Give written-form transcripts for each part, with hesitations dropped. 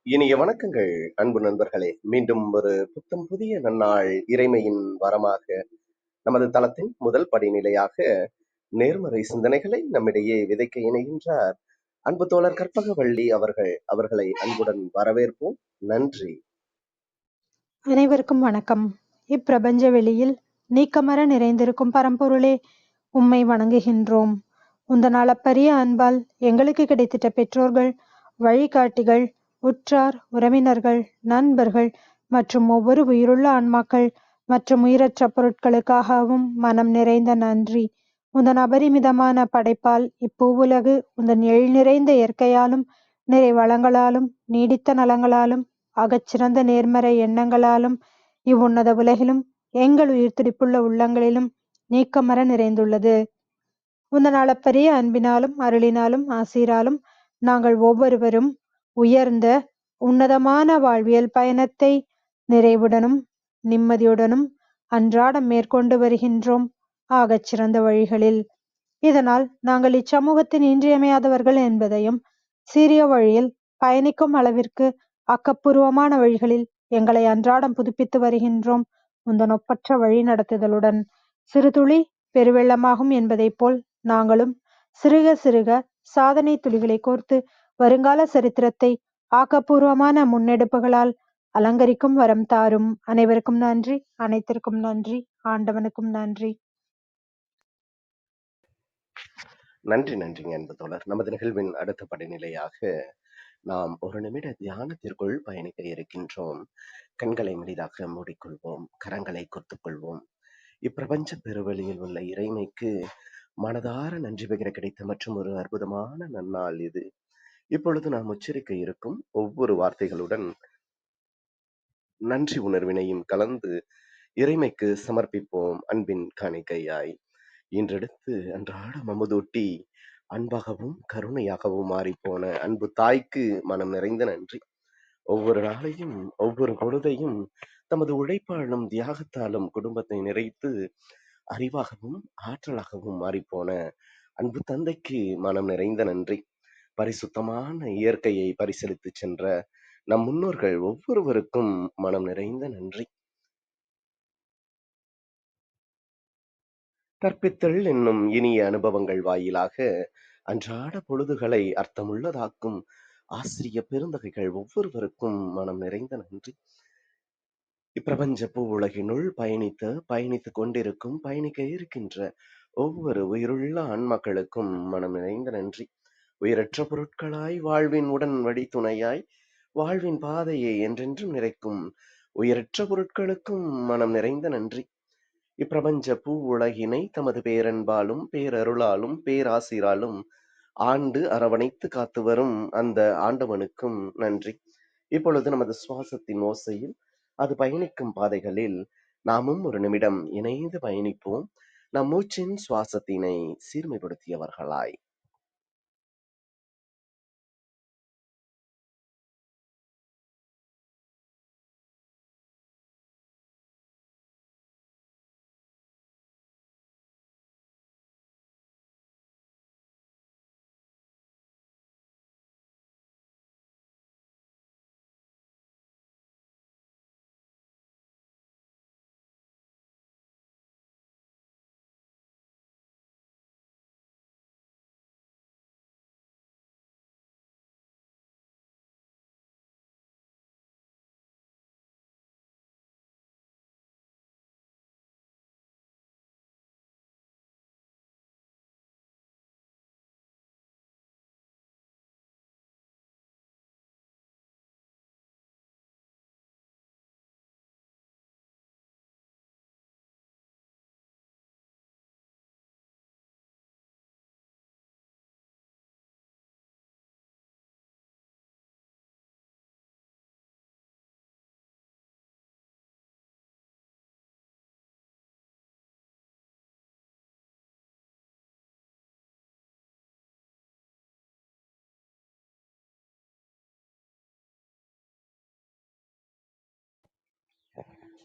இனிய வணக்கங்கள் அன்பு நண்பர்களே. மீண்டும் ஒரு புத்தம் புதிய நன்னாள் இறைமையின் வரமாக நமது தளத்தின் முதல் படிநிலையாக நேர்மறை சிந்தனைகளை நம்மிடையே விதைக்க இணைகின்றார் அன்பு தோழர் கற்பகவள்ளி அவர்களை அன்புடன் வரவேற்போம். நன்றி. அனைவருக்கும் வணக்கம். இப்பிரபஞ்ச வெளியில் நீக்கமர நிறைந்திருக்கும் பரம்பொருளே, உம்மை வணங்குகின்றோம். உந்தன் அளப்பரிய அன்பால் எங்களுக்கு கிடைத்திட்ட பெற்றோர்கள், வழிகாட்டிகள், உற்றார், உறவினர்கள், நண்பர்கள் மற்றும் ஒவ்வொரு உயிருள்ள ஆன்மாக்கள் மற்றும் உயிரற்ற பொருட்களுக்காகவும் மனம் நிறைந்த நன்றி. உந்தன் அபரிமிதமான படைப்பால் இப்பூவுலகு உந்தன் எழில் நிறைந்த இயற்கையாலும் நிறை வளங்களாலும் நீடித்த நலங்களாலும் அகச்சிறந்த நேர்மறை எண்ணங்களாலும் இவ்வுன்னத உலகிலும் எங்கள் உயிர் துடிப்புள்ள உள்ளங்களிலும் நீக்கமர நிறைந்துள்ளது. உந்தன் அளப்பரிய அன்பினாலும் அருளினாலும் ஆசீராலும் நாங்கள் ஒவ்வொருவரும் உயர்ந்த உன்னதமான வாழ்வியல் பயணத்தை நிறைவுடனும் நிம்மதியுடனும் அன்றாடம் மேற்கொண்டு வருகின்றோம், ஆகச்சிறந்த வழிகளில். இதனால் நாங்கள் இச்சமூகத்தின் இன்றியமையாதவர்கள் என்பதையும், சீரிய வழியில் பயணிக்கும் அளவிற்கு ஆக்கப்பூர்வமான வழிகளில் எங்களை அன்றாடம் புதுப்பித்து வருகின்றோம், உந்தன் ஒப்பற்ற வழி நடத்துதலுடன். சிறுதுளி பெருவெள்ளமாகும் என்பதைப் போல் நாங்களும் சிறுக சிறுக சாதனை துளிகளை கோர்த்து வருங்கால சரித்திரத்தை ஆக்கப்பூர்வமான முன்னெடுப்புகளால் அலங்கரிக்கும் வரம் தாரும். அனைவருக்கும் நன்றி, அனைத்திற்கும் நன்றி, ஆண்டவனுக்கும் நன்றி. நன்றிங்க அன்பு தோழர். நமது நிகழ்வின் அடுத்த படிநிலையாக நாம் ஒரு நிமிட தியானத்திற்குள் பயணிக்க இருக்கின்றோம். கண்களை மெலிதாக மூடிக்கொள்வோம், கரங்களை கொத்துக்கொள்வோம். இப்பிரபஞ்ச பெருவெளியில் உள்ள இறைமைக்கு மனதார நன்றி பகிர கிடைத்த மற்றும் ஒரு அற்புதமான நன்னாள் இது. இப்பொழுது நாம் உச்சரிக்க இருக்கும் ஒவ்வொரு வார்த்தைகளுடன் நன்றி உணர்வினையும் கலந்து இறைமைக்கு சமர்ப்பிப்போம் அன்பின் காணிக்கையாய். இன்றெடுத்து அன்றாடம் அமுதூட்டி அன்பாகவும் கருணையாகவும் மாறிப்போன அன்பு தாய்க்கு மனம் நிறைந்த நன்றி. ஒவ்வொரு நாளையும் ஒவ்வொரு பொழுதையும் தமது உழைப்பாலும் தியாகத்தாலும் குடும்பத்தை நிறைத்து அறிவாகவும் ஆற்றலாகவும் மாறிப்போன அன்பு தந்தைக்கு மனம் நிறைந்த நன்றி. பரிசுத்தமான இயற்கையை பரிசளித்து சென்ற நம் முன்னோர்கள் ஒவ்வொருவருக்கும் மனம் நிறைந்த நன்றி. கற்பித்தல் என்னும் இனிய அனுபவங்கள் வாயிலாக அன்றாட பொழுதுகளை அர்த்தமுள்ளதாக்கும் ஆசிரிய பெருந்தகைகள் ஒவ்வொருவருக்கும் மனம் நிறைந்த நன்றி. இப்பிரபஞ்ச பூ உலகினுள் பயணித்துக் கொண்டிருக்கும் பயணிக்க இருக்கின்ற ஒவ்வொரு உயிருள்ள ஆன்மக்களுக்கும் மனம் நிறைந்த நன்றி. உயிரற்ற பொருட்களாய் வாழ்வின் உடன் வழித்துணையாய் வாழ்வின் பாதையை என்றென்றும் நிறைக்கும் உயிரற்ற பொருட்களுக்கும் மனம் நிறைந்த நன்றி. இப்பிரபஞ்ச பூ உலகினை தமது பேரன்பாலும் பேரருளாலும் பேராசிராலும் ஆண்டு அரவணைத்து காத்து வரும் அந்த ஆண்டவனுக்கும் நன்றி. இப்பொழுது நமது சுவாசத்தின் ஓசையில் அது பயணிக்கும் பாதைகளில் நாமும் ஒரு நிமிடம் இணைந்து பயணிப்போம், நம் மூச்சின் சுவாசத்தினை சீர்மைப்படுத்தியவர்களாய்.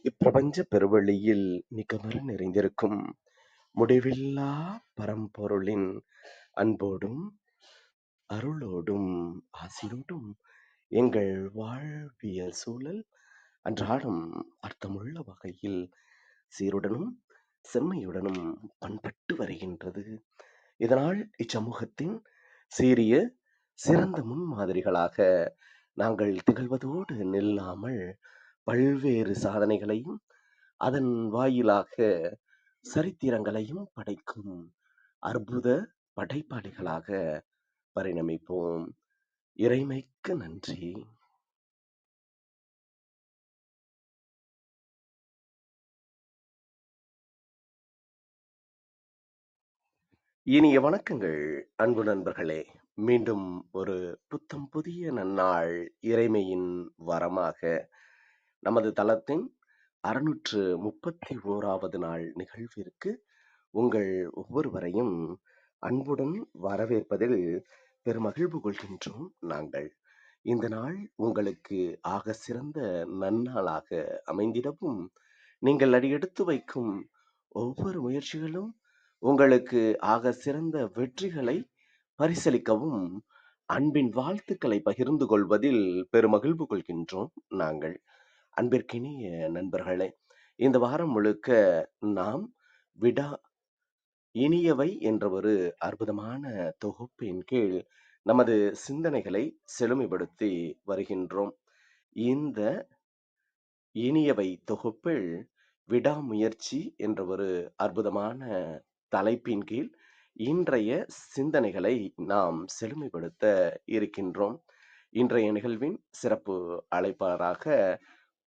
இப்பிரபஞ்ச பெருவெளியில் நிகமர நிறைந்திருக்கும் முடிவில்லா பரம்பொருளின் அன்போடும் அருளோடும் ஆசிரோடும் எங்கள் வாழ்வியல் சூழல் அன்றாடம் அர்த்தமுள்ள வகையில் சீருடனும் செம்மையுடனும் பண்பட்டு வருகின்றது. இதனால் இச்சமூகத்தின் சீரிய சிறந்த முன்மாதிரிகளாக நாங்கள் திகழ்வதோடு நில்லாமல் பல்வேறு சாதனைகளையும் அதன் வாயிலாக சரித்திரங்களையும் படைக்கும் அற்புத படைப்பாளிகளாக பரிணமிப்போம். இறைமைக்கு நன்றி. இனிய வணக்கங்கள் அன்பு நண்பர்களே. மீண்டும் ஒரு புத்தம் புதிய நன்னாள் இறைமையின் வரமாக நமது தளத்தின் 631வது நாள் நிகழ்விற்கு உங்கள் ஒவ்வொருவரையும் அன்புடன் வரவேற்பதில் பெருமகிழ்வு கொள்கின்றோம் நாங்கள். இந்த நாள் உங்களுக்கு ஆக சிறந்த நன்னாளாக அமைந்திடவும், நீங்கள் அடியெடுத்து வைக்கும் ஒவ்வொரு முயற்சிகளும் உங்களுக்கு ஆக சிறந்த வெற்றிகளை பரிசளிக்கவும் அன்பின் வாழ்த்துக்களை பகிர்ந்து கொள்வதில் பெருமகிழ்வு கொள்கின்றோம் நாங்கள். அன்பிற்கினிய நண்பர்களே, இந்த வாரம் முழுக்க நாம் விடா இனியவை என்ற ஒரு அற்புதமான தொகுப்பின் கீழ் நமது சிந்தனைகளை செழுமைப்படுத்தி வருகின்றோம். இந்த இனியவை தொகுப்பில் விடாமுயற்சி என்ற ஒரு அற்புதமான தலைப்பின் கீழ் இன்றைய சிந்தனைகளை நாம் செழுமைப்படுத்த இருக்கின்றோம். இன்றைய நிகழ்வின் சிறப்பு அழைப்பாளராக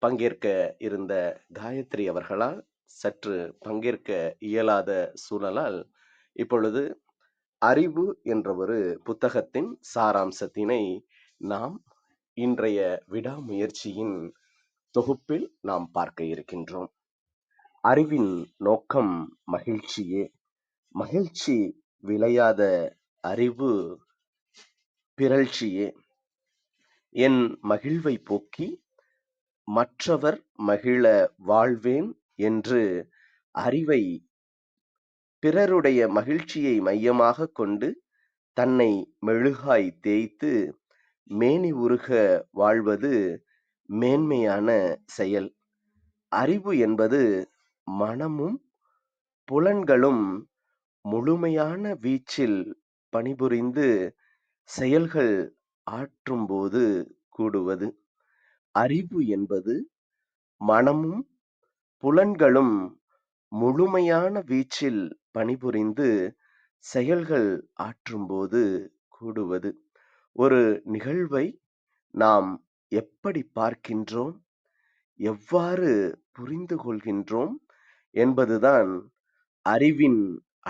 பங்கேற்க இருந்த காயத்ரி அவர்களால் சற்று பங்கேற்க இயலாத சூழலால் இப்பொழுது அறிவு என்ற ஒரு புத்தகத்தின் சாராம்சத்தினை நாம் இன்றைய விடாமுயற்சியின் தொகுப்பில் நாம் பார்க்க இருக்கின்றோம். அறிவின் நோக்கம் மகிழ்ச்சியே. மகிழ்ச்சி விளையாத அறிவு பிறழ்ச்சியே. என் மகிழ்வை போக்கி மற்றவர் மகிழ வாழ்வேன் என்று அறிவை பிறருடைய மகிழ்ச்சியை மையமாக கொண்டு தன்னை மெழுகாய் தேய்த்து மேனி உருக வாழ்வது மேன்மையான செயல். அறிவு என்பது மனமும் புலன்களும் முழுமையான வீச்சில் பணிபுரிந்து செயல்கள் ஆற்றும்போது கூடுவது. அறிவு என்பது மனமும் புலன்களும் முழுமையான வீச்சில் பணிபுரிந்து செயல்கள் ஆற்றும்போது கூடுவது. ஒரு நிகழ்வை நாம் எப்படி பார்க்கின்றோம், எவ்வாறு புரிந்து கொள்கின்றோம் என்பதுதான் அறிவின்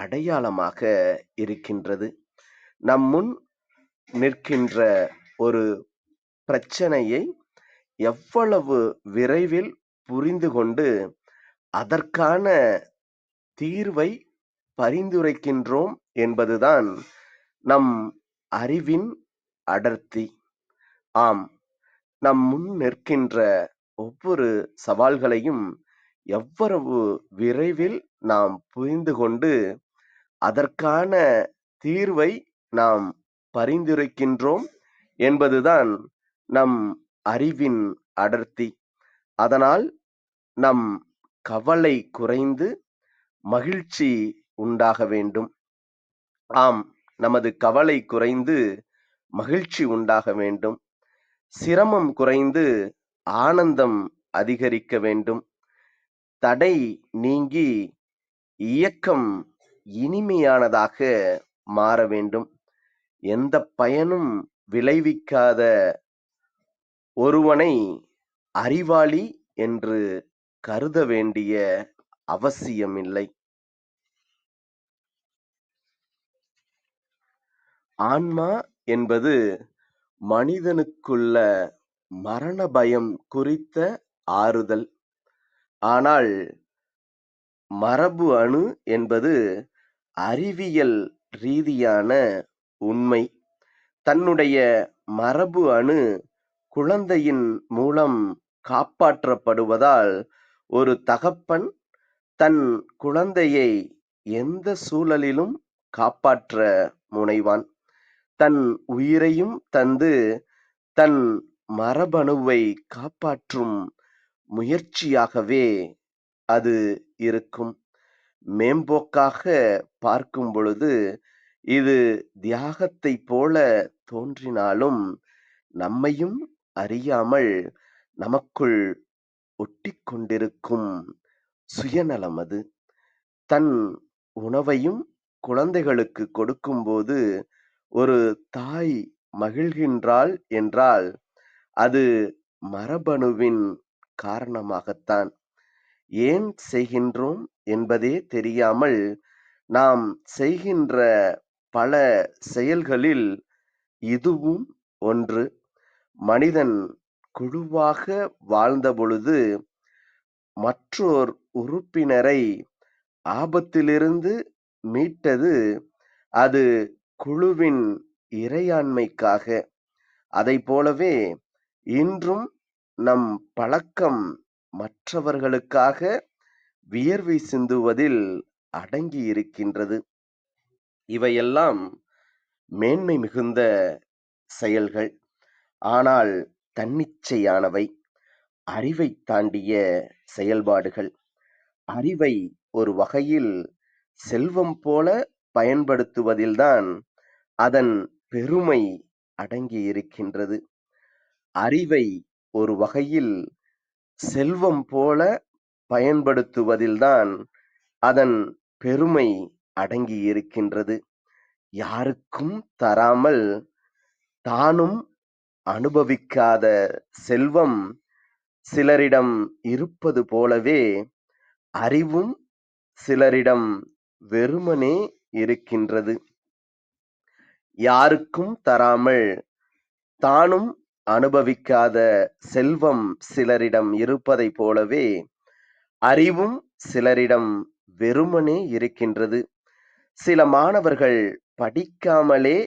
அடையாளமாக இருக்கின்றது. நம் முன் நிற்கின்ற ஒரு பிரச்சனையை எவ்வளவு விரைவில் புரிந்து கொண்டு அதற்கான தீர்வை பரிந்துரைக்கின்றோம் என்பதுதான் நம் அறிவின் அடர்த்தி. ஆம், நம் முன் நிற்கின்ற ஒவ்வொரு சவால்களையும் எவ்வளவு விரைவில் நாம் புரிந்து கொண்டு அதற்கான தீர்வை நாம் பரிந்துரைக்கின்றோம் என்பதுதான் நம் அறிவின் அடர்த்தி. அதனால் நம் கவலை குறைந்து மகிழ்ச்சி உண்டாக வேண்டும். ஆம், நமது கவலை குறைந்து மகிழ்ச்சி உண்டாக வேண்டும். சிரமம் குறைந்து ஆனந்தம் அதிகரிக்க வேண்டும். தடை நீங்கி இயக்கம் இனிமையானதாக மாற வேண்டும். எந்த பயனும் விளைவிக்காத ஒருவனை அறிவாளி என்று கருத வேண்டிய அவசியமில்லை. ஆன்மா என்பது மனிதனுக்குள்ள மரண பயம் குறித்த ஆறுதல். ஆனால் மரபு அணு என்பது அறிவியல் ரீதியான உண்மை. தன்னுடைய மரபு அணு குழந்தையின் மூலம் காப்பாற்றப்படுவதால் ஒரு தகப்பன் தன் குழந்தையை எந்த சூழலிலும் காப்பாற்ற முனைவான். தன் உயிரையும் தந்து தன் மரபணுவை காப்பாற்றும் முயற்சியாகவே அது இருக்கும். மேம்போக்காக பார்க்கும் பொழுது இது தியாகத்தைப் போல தோன்றினாலும், நம்மையும் அறியாமல் நமக்குள் ஒட்டிக்கொண்டிருக்கும் சுயநலம் அது. தன் உணவையும் குழந்தைகளுக்கு கொடுக்கும்போது ஒரு தாய் மகிழ்கின்றாள் என்றால், அது மரபணுவின் காரணமாகத்தான். ஏன் செய்கின்றோம் என்பதே தெரியாமல் நாம் செய்கின்ற பல செயல்களில் இதுவும் ஒன்று. மனிதன் குழுவாக வாழ்ந்தபொழுது மற்றோர் உறுப்பினரை ஆபத்திலிருந்து மீட்டது அது குழுவின் இறையாண்மைக்காக. அதைப்போலவே இன்றும் நம் பழக்கம் மற்றவர்களுக்காக வியர்வை சிந்துவதில் அடங்கியிருக்கின்றது. இவையெல்லாம் மேன்மை மிகுந்த செயல்கள். ஆனால் தன்னிச்சையானவை, அறிவைத் தாண்டிய செயல்பாடுகள். அறிவை ஒரு வகையில் செல்வம் போல பயன்படுத்துவதில்தான் அதன் பெருமை அடங்கியிருக்கின்றது. அறிவை ஒரு வகையில் செல்வம் போல பயன்படுத்துவதில்தான் அதன் பெருமை அடங்கியிருக்கின்றது. யாருக்கும் தராமல் தானும் அனுபவிக்காத செல்வம் சிலரிடம் இருப்பது போலவே, அறிவும் சிலரிடம் வெறுமனே இருக்கின்றது. யாருக்கும் தராமல் தானும் அனுபவிக்காத செல்வம் சிலரிடம் இருப்பதைப் போலவே, அறிவும் சிலரிடம் வெறுமனே இருக்கின்றது. சில மாணவர்கள் படிக்காமலே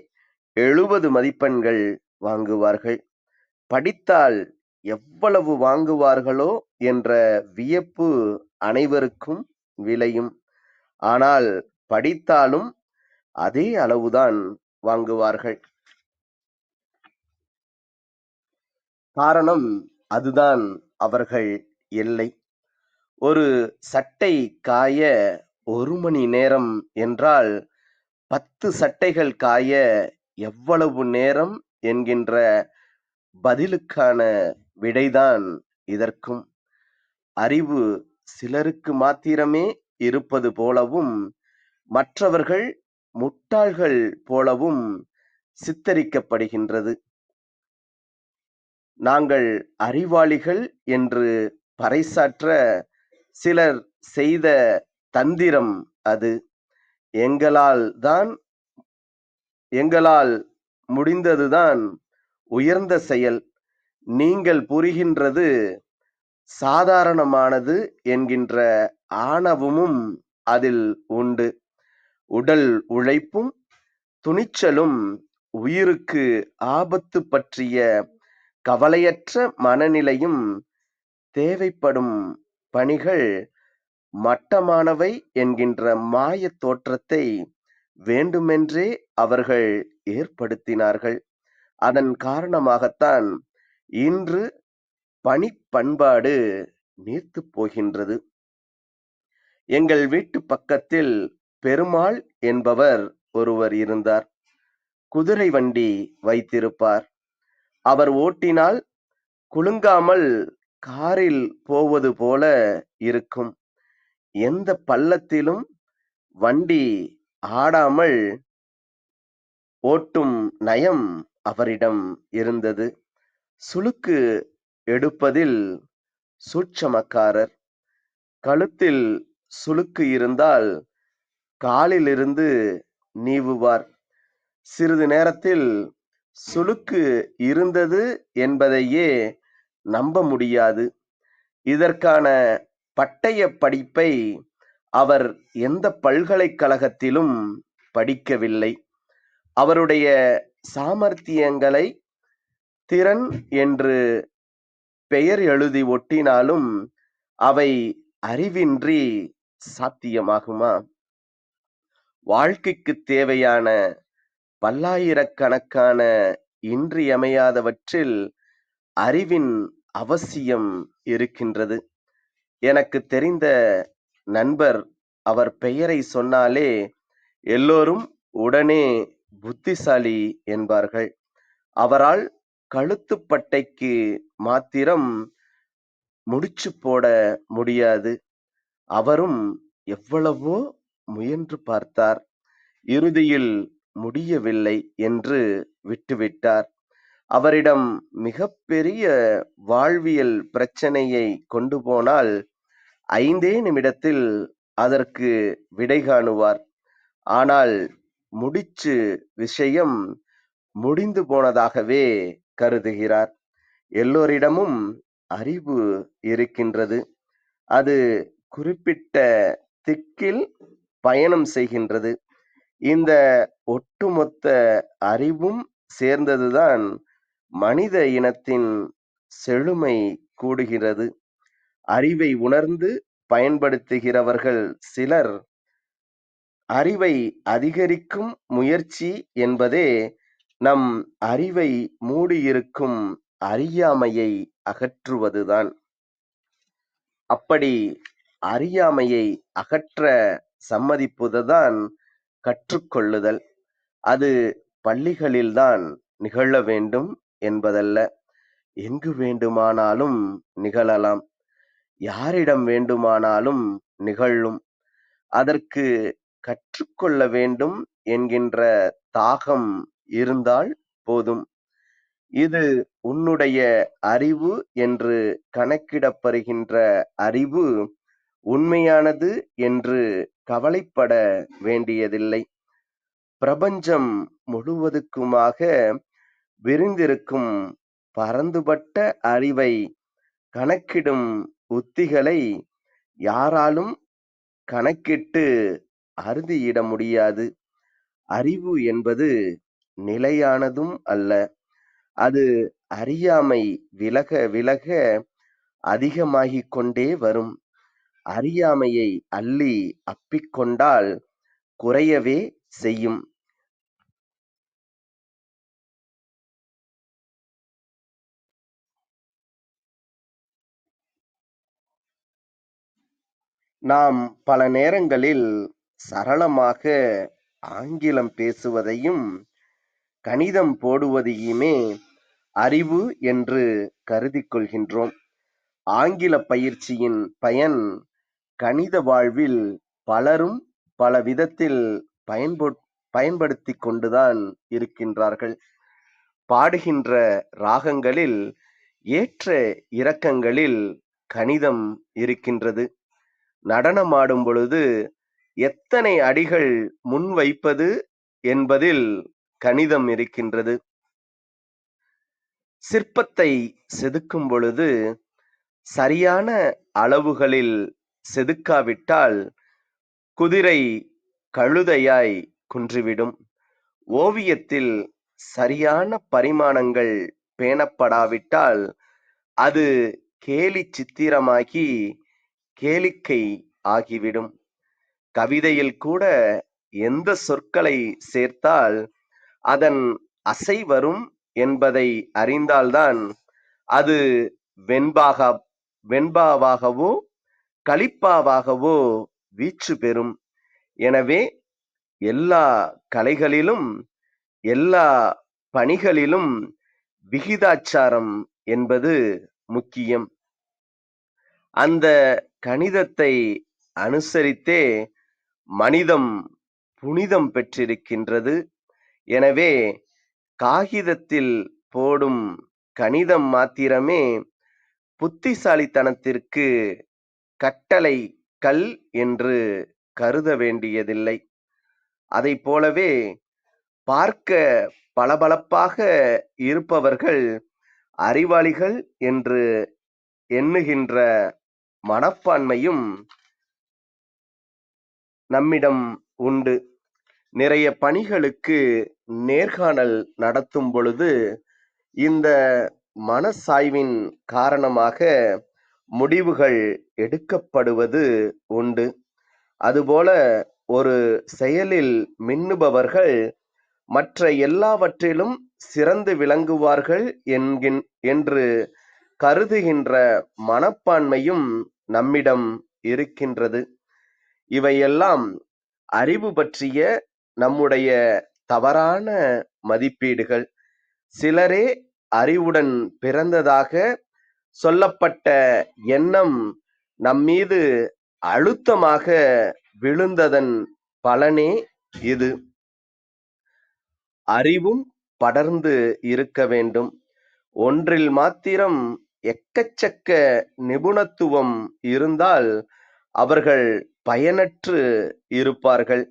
70 மதிப்பெண்கள் வாங்குவார்கள். படித்தால் எவ்வளவு வாங்குவார்களோ என்ற வியப்பு அனைவருக்கும் விளையும். ஆனால் படித்தாலும் அதே அளவுதான் வாங்குவார்கள். காரணம் அதுதான் அவர்கள் எல்லை. ஒரு சட்டை காய 1 மணி நேரம் என்றால் 10 சட்டைகள் காய எவ்வளவு நேரம் என்கின்ற பதிலுக்கான விடைதான் இதற்கும். அறிவு சிலருக்கு மாத்திரமே இருப்பது போலவும், மற்றவர்கள் முட்டாள்கள் போலவும் சித்தரிக்கப்படுகின்றது. நாங்கள் அறிவாளிகள் என்று பறைசாற்ற சிலர் செய்த தந்திரம் அது. எங்களால் முடிந்ததுதான் உயர்ந்த செயல், நீங்கள் புரிகின்றது சாதாரணமானது என்கின்ற ஆணவமும் அதில் உண்டு. உடல் உழைப்பும் துணிச்சலும் உயிருக்கு ஆபத்து பற்றிய கவலையற்ற மனநிலையும் தேவைப்படும் பணிகள் மட்டமானவை என்கின்ற மாயத் தோற்றத்தை வேண்டுமென்றே அவர்கள் ஏற்படுத்தினார்கள். அதன் காரணமாகத்தான் இன்று பணிப்பண்பாடு நீர்த்துப் போகின்றது. எங்கள் வீட்டு பக்கத்தில் பெருமாள் என்பவர் ஒருவர் இருந்தார். குதிரை வண்டி வைத்திருப்பார். அவர் ஓட்டினால் குலுங்காமல் காரில் போவது போல இருக்கும். எந்த பள்ளத்திலும் வண்டி ஆடாமல் ஓட்டும் நயம் அவரிடம் இருந்தது. சுளுக்கு எடுப்பதில் சூட்சமக்காரர். கழுத்தில் சுளுக்கு இருந்தால் காலிலிருந்து நீவுவார். சிறிது நேரத்தில் சுளுக்கு இருந்தது என்பதையே நம்ப முடியாது. இதற்கான பட்டய படிப்பை அவர் எந்த பல்கலைக்கழகத்திலும் படிக்கவில்லை. அவருடைய சாமர்த்தியங்களை திறன் என்று பெயர் எழுதி ஒட்டினாலும் அவை அறிவின்றி சாத்தியமாகுமா? வாழ்க்கைக்குத் தேவையான பல்லாயிரக்கணக்கான இன்றியமையாதவற்றில் அறிவின் அவசியம் இருக்கின்றது. எனக்கு தெரிந்த நண்பர், அவர் பெயரை சொன்னாலே எல்லோரும் உடனே புத்திசாலி என்பார்கள். அவரால் கழுத்துப்பட்டைக்கு மாத்திரம் முடிச்சு போட முடியாது. அவரும் எவ்வளவோ முயன்று பார்த்தார். இறுதியில் முடியவில்லை என்று விட்டுவிட்டார். அவரிடம் மிகப்பெரிய வாழ்வியல் பிரச்சனையை கொண்டு போனால் 5 நிமிடத்தில் அதற்கு விடை காணுவார். ஆனால் முடிச்சு விஷயம் முடிந்து போனதாகவே கருதுகிறார். எல்லோரிடமும் அறிவு இருக்கின்றது. அது குறிப்பிட்ட திக்கில் பயணம் செய்கின்றது. இந்த ஒட்டுமொத்த அறிவும் சேர்ந்ததுதான் மனித இனத்தின் செழுமை கூடுகிறது. அறிவை உணர்ந்து பயன்படுத்துகிறவர்கள் சிலர், அறிவை அதிகரிக்கும் முயற்சி என்பதே நம் அறிவை மூடியிருக்கும் அறியாமையை அகற்றுவதுதான். அப்படி அறியாமையை அகற்ற சம்மதிப்பதுதான் கற்றுக்கொள்ளுதல். அது பள்ளிகளில்தான் நிகழ வேண்டும் என்பதல்ல. எங்கு வேண்டுமானாலும் நிகழலாம். யாரிடம் வேண்டுமானாலும் நிகழும். அதற்கு கற்றுக்கொள்ள வேண்டும் என்கின்ற தாகம் இருந்தால் போதும். இது உன்னுடைய அறிவு என்று கணக்கிடப்படுகின்ற அறிவு உண்மையானது என்று கவலைப்பட வேண்டியதில்லை. பிரபஞ்சம் முழுவதுக்குமாக விரிந்திருக்கும் பரந்துபட்ட அறிவை கணக்கிடும் உத்திகளை யாராலும் கணக்கிட்டு அறுதியிட முடியாது. அறிவு என்பது நிலையானதும் அல்ல. அது அறியாமை விலக விலக அதிகமாகிக் கொண்டே வரும். அறியாமையை அள்ளி அப்பிக்கொண்டால் குறையவே செய்யும். நாம் பல நேரங்களில் சரளமாக ஆங்கிலம் பேசுவதையும் கணிதம் போடுவதையுமே அறிவு என்று கருதிக் கொள்கின்றோம். ஆங்கில பயிற்சியின் பயன் கணித வாழ்வில் பலரும் பல விதத்தில் பயன்படுத்திக் கொண்டுதான் இருக்கின்றார்கள். பாடுகின்ற ராகங்களில் ஏற்ற இறக்கங்களில் கணிதம் இருக்கின்றது. நடனமாடும் பொழுது எத்தனை அடிகள் முன் வைப்பது என்பதில் கணிதம் இருக்கின்றது. சிற்பத்தை செதுக்கும் பொழுது சரியான அளவுகளில் செதுக்காவிட்டால் குதிரை கழுதையாய் குன்றிவிடும். ஓவியத்தில் சரியான பரிமாணங்கள் பேணப்படாவிட்டால் அது கேலி சித்திரமாகி கேளிக்கை ஆகிவிடும். கவிதையில் கூட எந்த சொற்களை சேர்த்தால் அதன் அசை வரும் என்பதை அறிந்தால்தான் அது வெண்பாவாகவோ களிப்பாவாகவோ வீச்சு பெறும். எனவே எல்லா கலைகளிலும் எல்லா பணிகளிலும் விகிதாச்சாரம் என்பது முக்கியம். அந்த கணிதத்தை அனுசரித்தே மனிதம் புனிதம் பெற்றிருக்கின்றது. எனவே காகிதத்தில் போடும் கணிதம் மாத்திரமே புத்திசாலித்தனத்திற்கு கட்டளை கல் என்று கருத வேண்டியதில்லை. அதைப் போலவே பார்க்க பளபளப்பாக இருப்பவர்கள் அறிவாளிகள் என்று எண்ணுகின்ற மனப்பான்மையும் நம்மிடம் உண்டு. நிறைய பணிகளுக்கு நேர்காணல் நடத்தும் பொழுது இந்த மனசாய்வின் காரணமாக முடிவுகள் எடுக்கப்படுவது உண்டு. அதுபோல ஒரு செயலில் மின்னுபவர்கள் மற்ற எல்லாவற்றிலும் சிறந்து விளங்குவார்கள் என்று கருதுகின்ற மனப்பான்மையும் நம்மிடம் இருக்கின்றது. இவையெல்லாம் அறிவு பற்றிய நம்முடைய தவறான மதிப்பீடுகள். சிலரே அறிவுடன் பிறந்ததாக சொல்லப்பட்ட எண்ணம் நம்மீது அழுத்தமாக விழுந்ததன் பலனே இது. அறிவும் படர்ந்து இருக்க வேண்டும். ஒன்றில் மாத்திரம் எக்கச்சக்க நிபுணத்துவம் இருந்தால் அவர்கள் பயனற்று இருப்பார்கள்.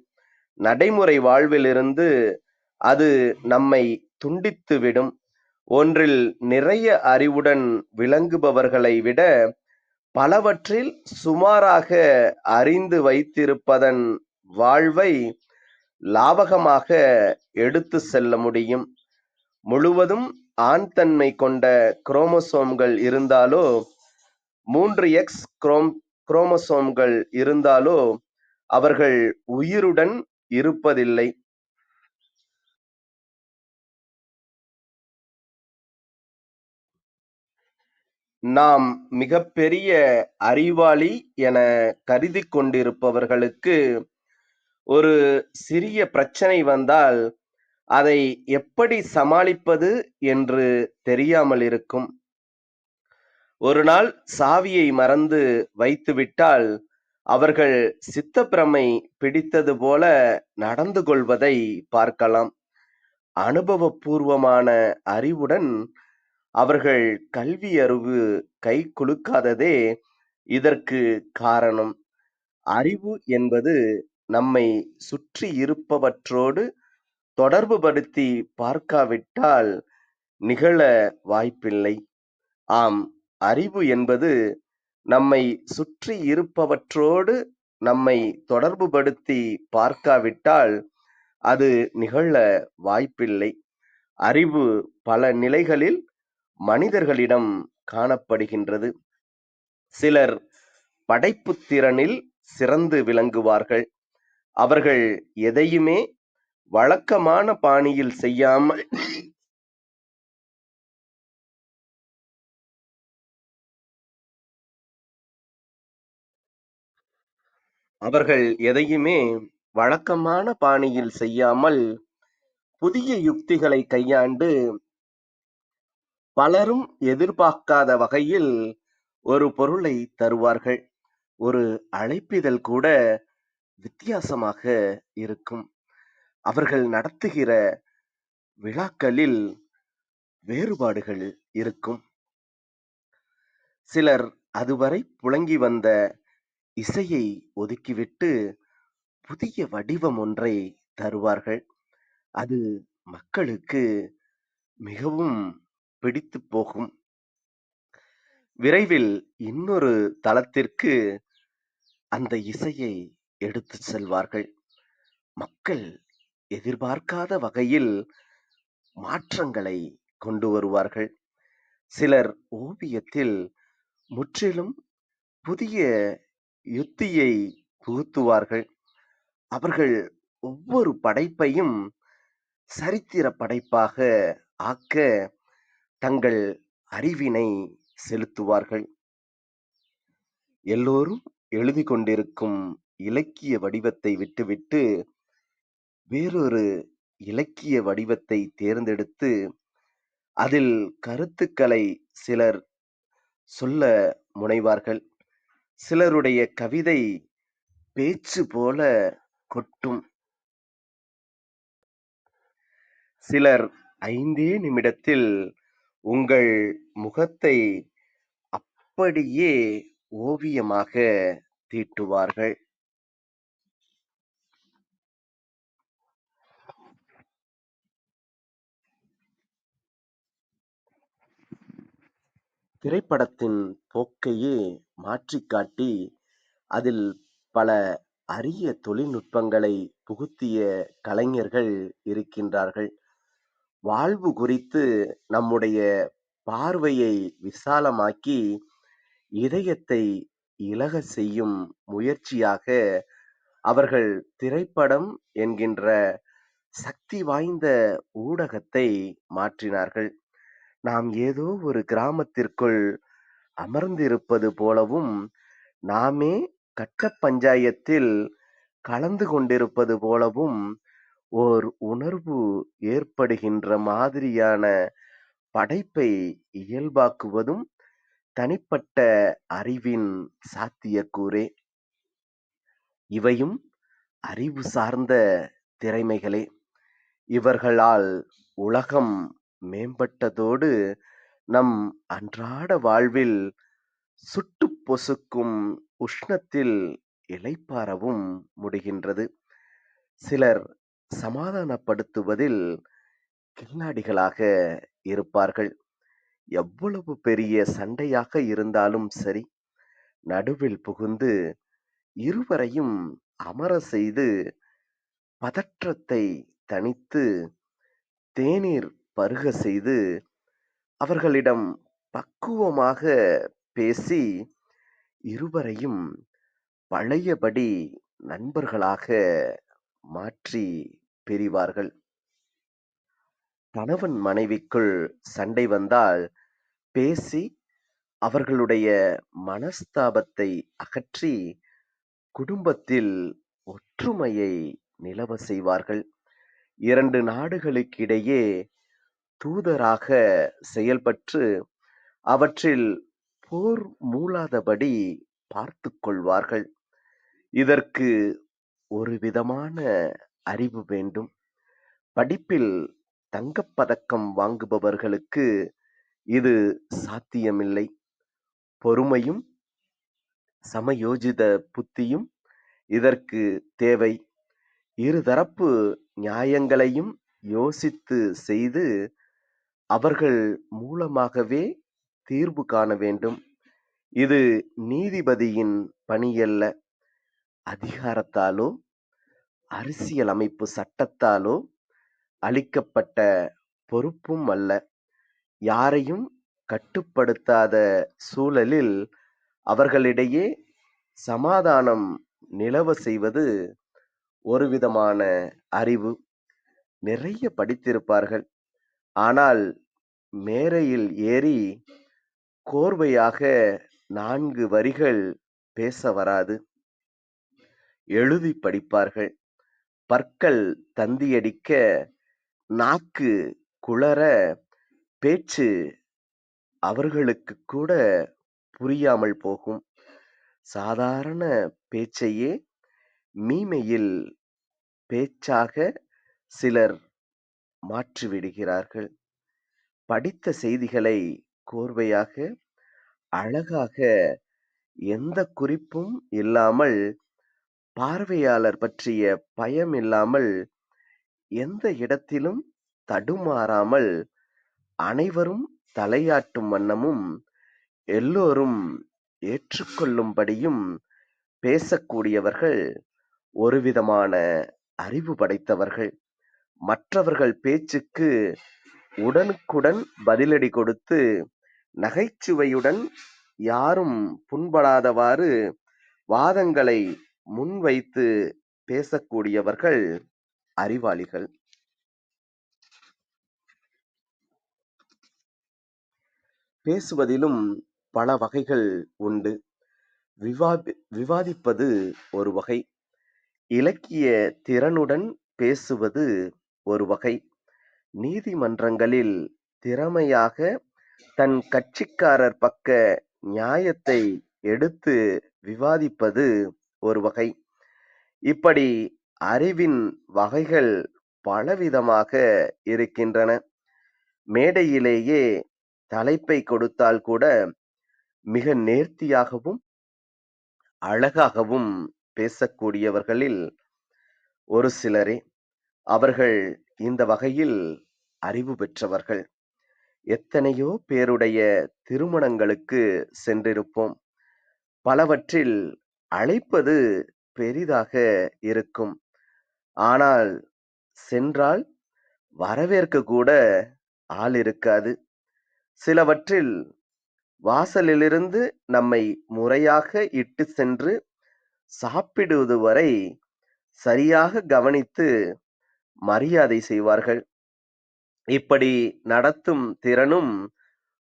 நடைமுறை வாழ்விலிருந்து அது நம்மை துண்டித்துவிடும். ஒன்றில் நிறைய அறிவுடன் விளங்குபவர்களை விட பலவற்றில் சுமாராக அறிந்து வைத்திருப்பதன் வாழ்வை லாவகமாக எடுத்து செல்ல முடியும். முழுவதும் ஆண் தன்மை கொண்ட குரோமோசோம்கள் இருந்தாலோ 3X குரோமோசோம்கள் இருந்தாலோ அவர்கள் உயிருடன் இருப்பதில்லை. நாம் மிகப்பெரிய அறிவாளி என கருதிக் கொண்டிருப்பவர்களுக்கு ஒரு சிறிய பிரச்சனை வந்தால் அதை எப்படி சமாளிப்பது என்று தெரியாமல் இருக்கும். ஒரு நாள் சாவியை மறந்து வைத்துவிட்டால் அவர்கள் சித்தப்பிரமை பிடித்தது போல நடந்து கொள்வதை பார்க்கலாம். அனுபவபூர்வமான அறிவுடன் அவர்கள் கல்வி அறிவு கை குலுக்காததே இதற்கு காரணம். அறிவு என்பது நம்மை சுற்றி இருப்பவற்றோடு தொடர்புபடுத்தி பார்க்காவிட்டால் நிகழ வாய்ப்பில்லை. ஆம், அறிவு என்பது நம்மை சுற்றி இருப்பவற்றோடு நம்மை தொடர்புபடுத்தி பார்க்காவிட்டால் அது நிகழ வாய்ப்பில்லை. அறிவு பல நிலைகளில் மனிதர்களிடம் காணப்படுகின்றது. சிலர் படைப்புத் திறனில் சிறந்து விளங்குவார்கள். அவர்கள் எதையுமே வழக்கமான பாணியில் செய்யாமல் புதிய யுக்திகளை கையாண்டு பலரும் எதிர்பார்க்காத வகையில் ஒரு பொருளை தருவார்கள். ஒரு அழைப்பிதழ் கூட வித்தியாசமாக இருக்கும். அவர்கள் நடத்துகிற விழாக்களில் வேறுபாடுகள் இருக்கும். சிலர் அதுவரை புழங்கி வந்த இசையை ஒதுக்கிவிட்டு புதிய வடிவம் ஒன்றை தருவார்கள். அது மக்களுக்கு மிகவும் பிடித்துப் போகும். விரைவில் இன்னொரு தளத்திற்கு அந்த இசையை எடுத்துச் செல்வார்கள். மக்கள் எதிர்பார்க்காத வகையில் மாற்றங்களை கொண்டு வருவார்கள். சிலர் ஓவியத்தில் முற்றிலும் புதிய யுத்தியை புகுத்துவார்கள். அவர்கள் ஒவ்வொரு படைப்பையும் சரித்திர படைப்பாக ஆக்க தங்கள் அறிவினை செலுத்துவார்கள். எல்லோரும் எழுதி கொண்டிருக்கும் இலக்கிய வடிவத்தை விட்டுவிட்டு வேறொரு இலக்கிய வடிவத்தை தேர்ந்தெடுத்து அதில் கருத்துக்களை சிலர் சொல்ல முனைவார்கள். சிலருடைய கவிதை பேச்சு போல கொட்டும். சிலர் 5 நிமிடத்தில் உங்கள் முகத்தை அப்படியே ஓவியமாக தீட்டுவார்கள். திரைப்படத்தின் போக்கையே மாற்றிக் காட்டி அதில் பல அரிய தொழில்நுட்பங்களை புகுத்திய கலைஞர்கள் இருக்கின்றார்கள். வாழ்வு குறித்து நம்முடைய பார்வையை விசாலமாக்கி இதயத்தை இளகச் செய்யும் முயற்சியாக அவர்கள் திரைப்படம் என்கின்ற சக்தி வாய்ந்த ஊடகத்தை மாற்றினார்கள். நாம் ஏதோ ஒரு கிராமத்திற்குள் அமர்ந்திருப்பது போலவும், நாமே கட்ட பஞ்சாயத்தில் கலந்து கொண்டிருப்பது போலவும் ஓர் உணர்வு ஏற்படுகின்ற மாதிரியான படைப்பை இயல்பாக்குவதும் தனிப்பட்ட அறிவின் சாத்தியக்கூறே. இவையும் அறிவு சார்ந்த திறமைகளே. இவர்களால் உலகம் மேம்பட்டதோடு நம் அன்றாட வாழ்வில் சுட்டுப் பொசுக்கும் உஷ்ணத்தில் இளைப்பாறவும் முடிகின்றது. சிலர் சமாதானப்படுத்துவதில் கில்லாடிகளாக இருப்பார்கள். எவ்வளவு பெரிய சண்டையாக இருந்தாலும் சரி, நடுவில் புகுந்து இருவரையும் அமர செய்து பதற்றத்தை தணித்து தேநீர் பருக செய்து அவர்களிடம் பக்குவமாக பேசி இருவரையும் பழையபடி நண்பர்களாக மாற்றி பிரிவார்கள். கணவன் மனைவிக்குள் சண்டை வந்தால் பேசி அவர்களுடைய மனஸ்தாபத்தை அகற்றி குடும்பத்தில் ஒற்றுமையை நிலவ செய்வார்கள். 2 நாடுகளுக்கிடையே தூதராக செயல்பட்டு அவற்றில் போர் மூளாதபடி பார்த்துக் கொள்வார்கள். இதற்கு ஒரு விதமான அறிவு வேண்டும். படிப்பில் தங்கப்பதக்கம் வாங்குபவர்களுக்கு இது சாத்தியமில்லை. பொறுமையும் சமயோஜித புத்தியும் இதற்கு தேவை. இருதரப்பு நியாயங்களையும் யோசித்து செய்து அவர்கள் மூலமாகவே தீர்வு காண வேண்டும். இது நீதிபதியின் பணியல்ல. அதிகாரத்தாலோ அரசியலமைப்பு சட்டத்தாலோ அளிக்கப்பட்ட பொறுப்பும் அல்ல. யாரையும் கட்டுப்படுத்தாத சூழலில் அவர்களிடையே சமாதானம் நிலவ செய்வது ஒரு விதமான அறிவு. நிறைய படித்திருப்பார்கள். ஆனால் மேடையில் ஏறி கோர்வையாக 4 வரிகள் பேச வராது. எழுதி படிப்பார்கள். பற்கள் தந்தியடிக்க, நாக்கு குளற, பேச்சு அவர்களுக்கு கூட புரியாமல் போகும். சாதாரண பேச்சையே மீமையில் பேச்சாக சிலர் மாற்றிவிடுகிறார்கள். படித்த செய்திகளை கோர்வையாக, அழகாக, எந்த குறிப்பும் இல்லாமல், பார்வையாளர் பற்றிய பயம் இல்லாமல், எந்த இடத்திலும் தடுமாறாமல், அனைவரும் தலையாட்டும் வண்ணமும், எல்லோரும் ஏற்றுக்கொள்ளும்படியும் பேசக்கூடியவர்கள் ஒருவிதமான அறிவு படைத்தவர்கள். மற்றவர்கள் பேச்சுக்கு உடனுக்குடன் பதிலடி கொடுத்து, நகைச்சுவையுடன் யாரும் புண்படாதவாறு வாதங்களை முன்வைத்து பேசக்கூடியவர்கள் அறிவாளிகள். பேசுவதிலும் பல வகைகள் உண்டு. விவாதிப்பது ஒரு வகை. இலக்கிய திறனுடன் பேசுவது ஒரு வகை. நீதிமன்றங்களில் திறமையாக தன் கட்சிக்காரர் பக்க நியாயத்தை எடுத்து விவாதிப்பது ஒரு வகை. இப்படி அறிவின் வகைகள் பலவிதமாக இருக்கின்றன. மேடையிலேயே தலைப்பை கொடுத்தால் கூட மிக நேர்த்தியாகவும் அழகாகவும் பேசக்கூடியவர்களில் ஒரு சிலரே. அவர்கள் இந்த வகையில் அறிவு பெற்றவர்கள். எத்தனையோ பேருடைய திருமணங்களுக்கு சென்றிருப்போம். பலவற்றில் அழைப்பது பெரிதாக இருக்கும். ஆனால் சென்றால் வரவேற்க கூட ஆள் இருக்காது. சிலவற்றில் வாசலிலிருந்து நம்மை முறையாக இட்டு சென்று சாப்பிடுவது வரை சரியாக கவனித்து மரியாதை செய்வார்கள். இப்படி நடத்தும் திறனும்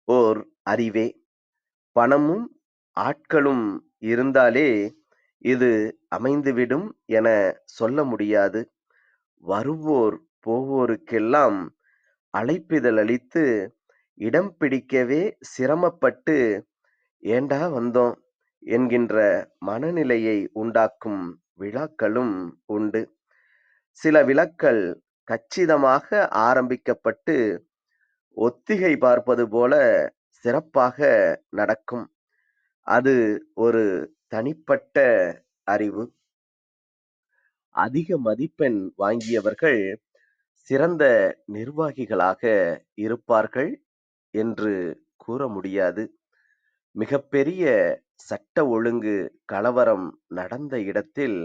ஓர் அறிவே. பணமும் ஆட்களும் இருந்தாலே இது அமைந்துவிடும் என சொல்ல முடியாது. வருவோர் போவோருக்கெல்லாம் அழைப்பிதழ் அளித்து இடம் பிடிக்கவே சிரமப்பட்டு ஏண்டா வந்தோம் என்கின்ற மனநிலையை உண்டாக்கும் விழாக்களும் உண்டு. சில விழாக்கள் கச்சிதமாக ஆரம்பிக்கப்பட்டு ஒத்திகை பார்ப்பது போல சிறப்பாக நடக்கும். அது ஒரு தனிப்பட்ட அறிவு. அதிக மதிப்பெண் வாங்கியவர்கள் சிறந்த நிர்வாகிகளாக இருப்பார்கள் என்று கூற முடியாது. மிகப்பெரிய சட்ட ஒழுங்கு கலவரம் நடந்த இடத்தில்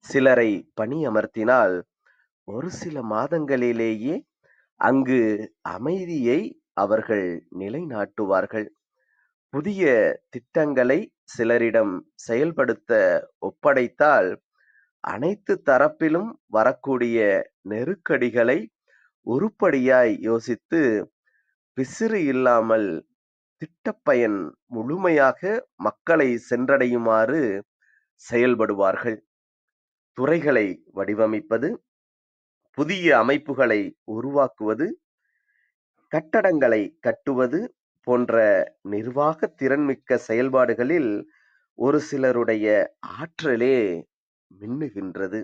சிலரை பணியமர்த்தினால் ஒரு சில மாதங்களிலேயே அங்கு அமைதியை அவர்கள் நிலைநாட்டுவார்கள். புதிய திட்டங்களை சிலரிடம் செயல்படுத்த ஒப்படைத்தால் அனைத்து தரப்பிலும் வரக்கூடிய நெருக்கடிகளை உருப்படியாய் யோசித்து பிசிறு இல்லாமல் திட்டப்பயன் முழுமையாக மக்களை சென்றடையுமாறு செயல்படுவார்கள். துறைகளை வடிவமைப்பது, புதிய அமைப்புகளை உருவாக்குவது, கட்டடங்களை கட்டுவது போன்ற நிர்வாக திறன்மிக்க செயல்பாடுகளில் ஒரு சிலருடைய ஆற்றலே மின்னுகின்றது.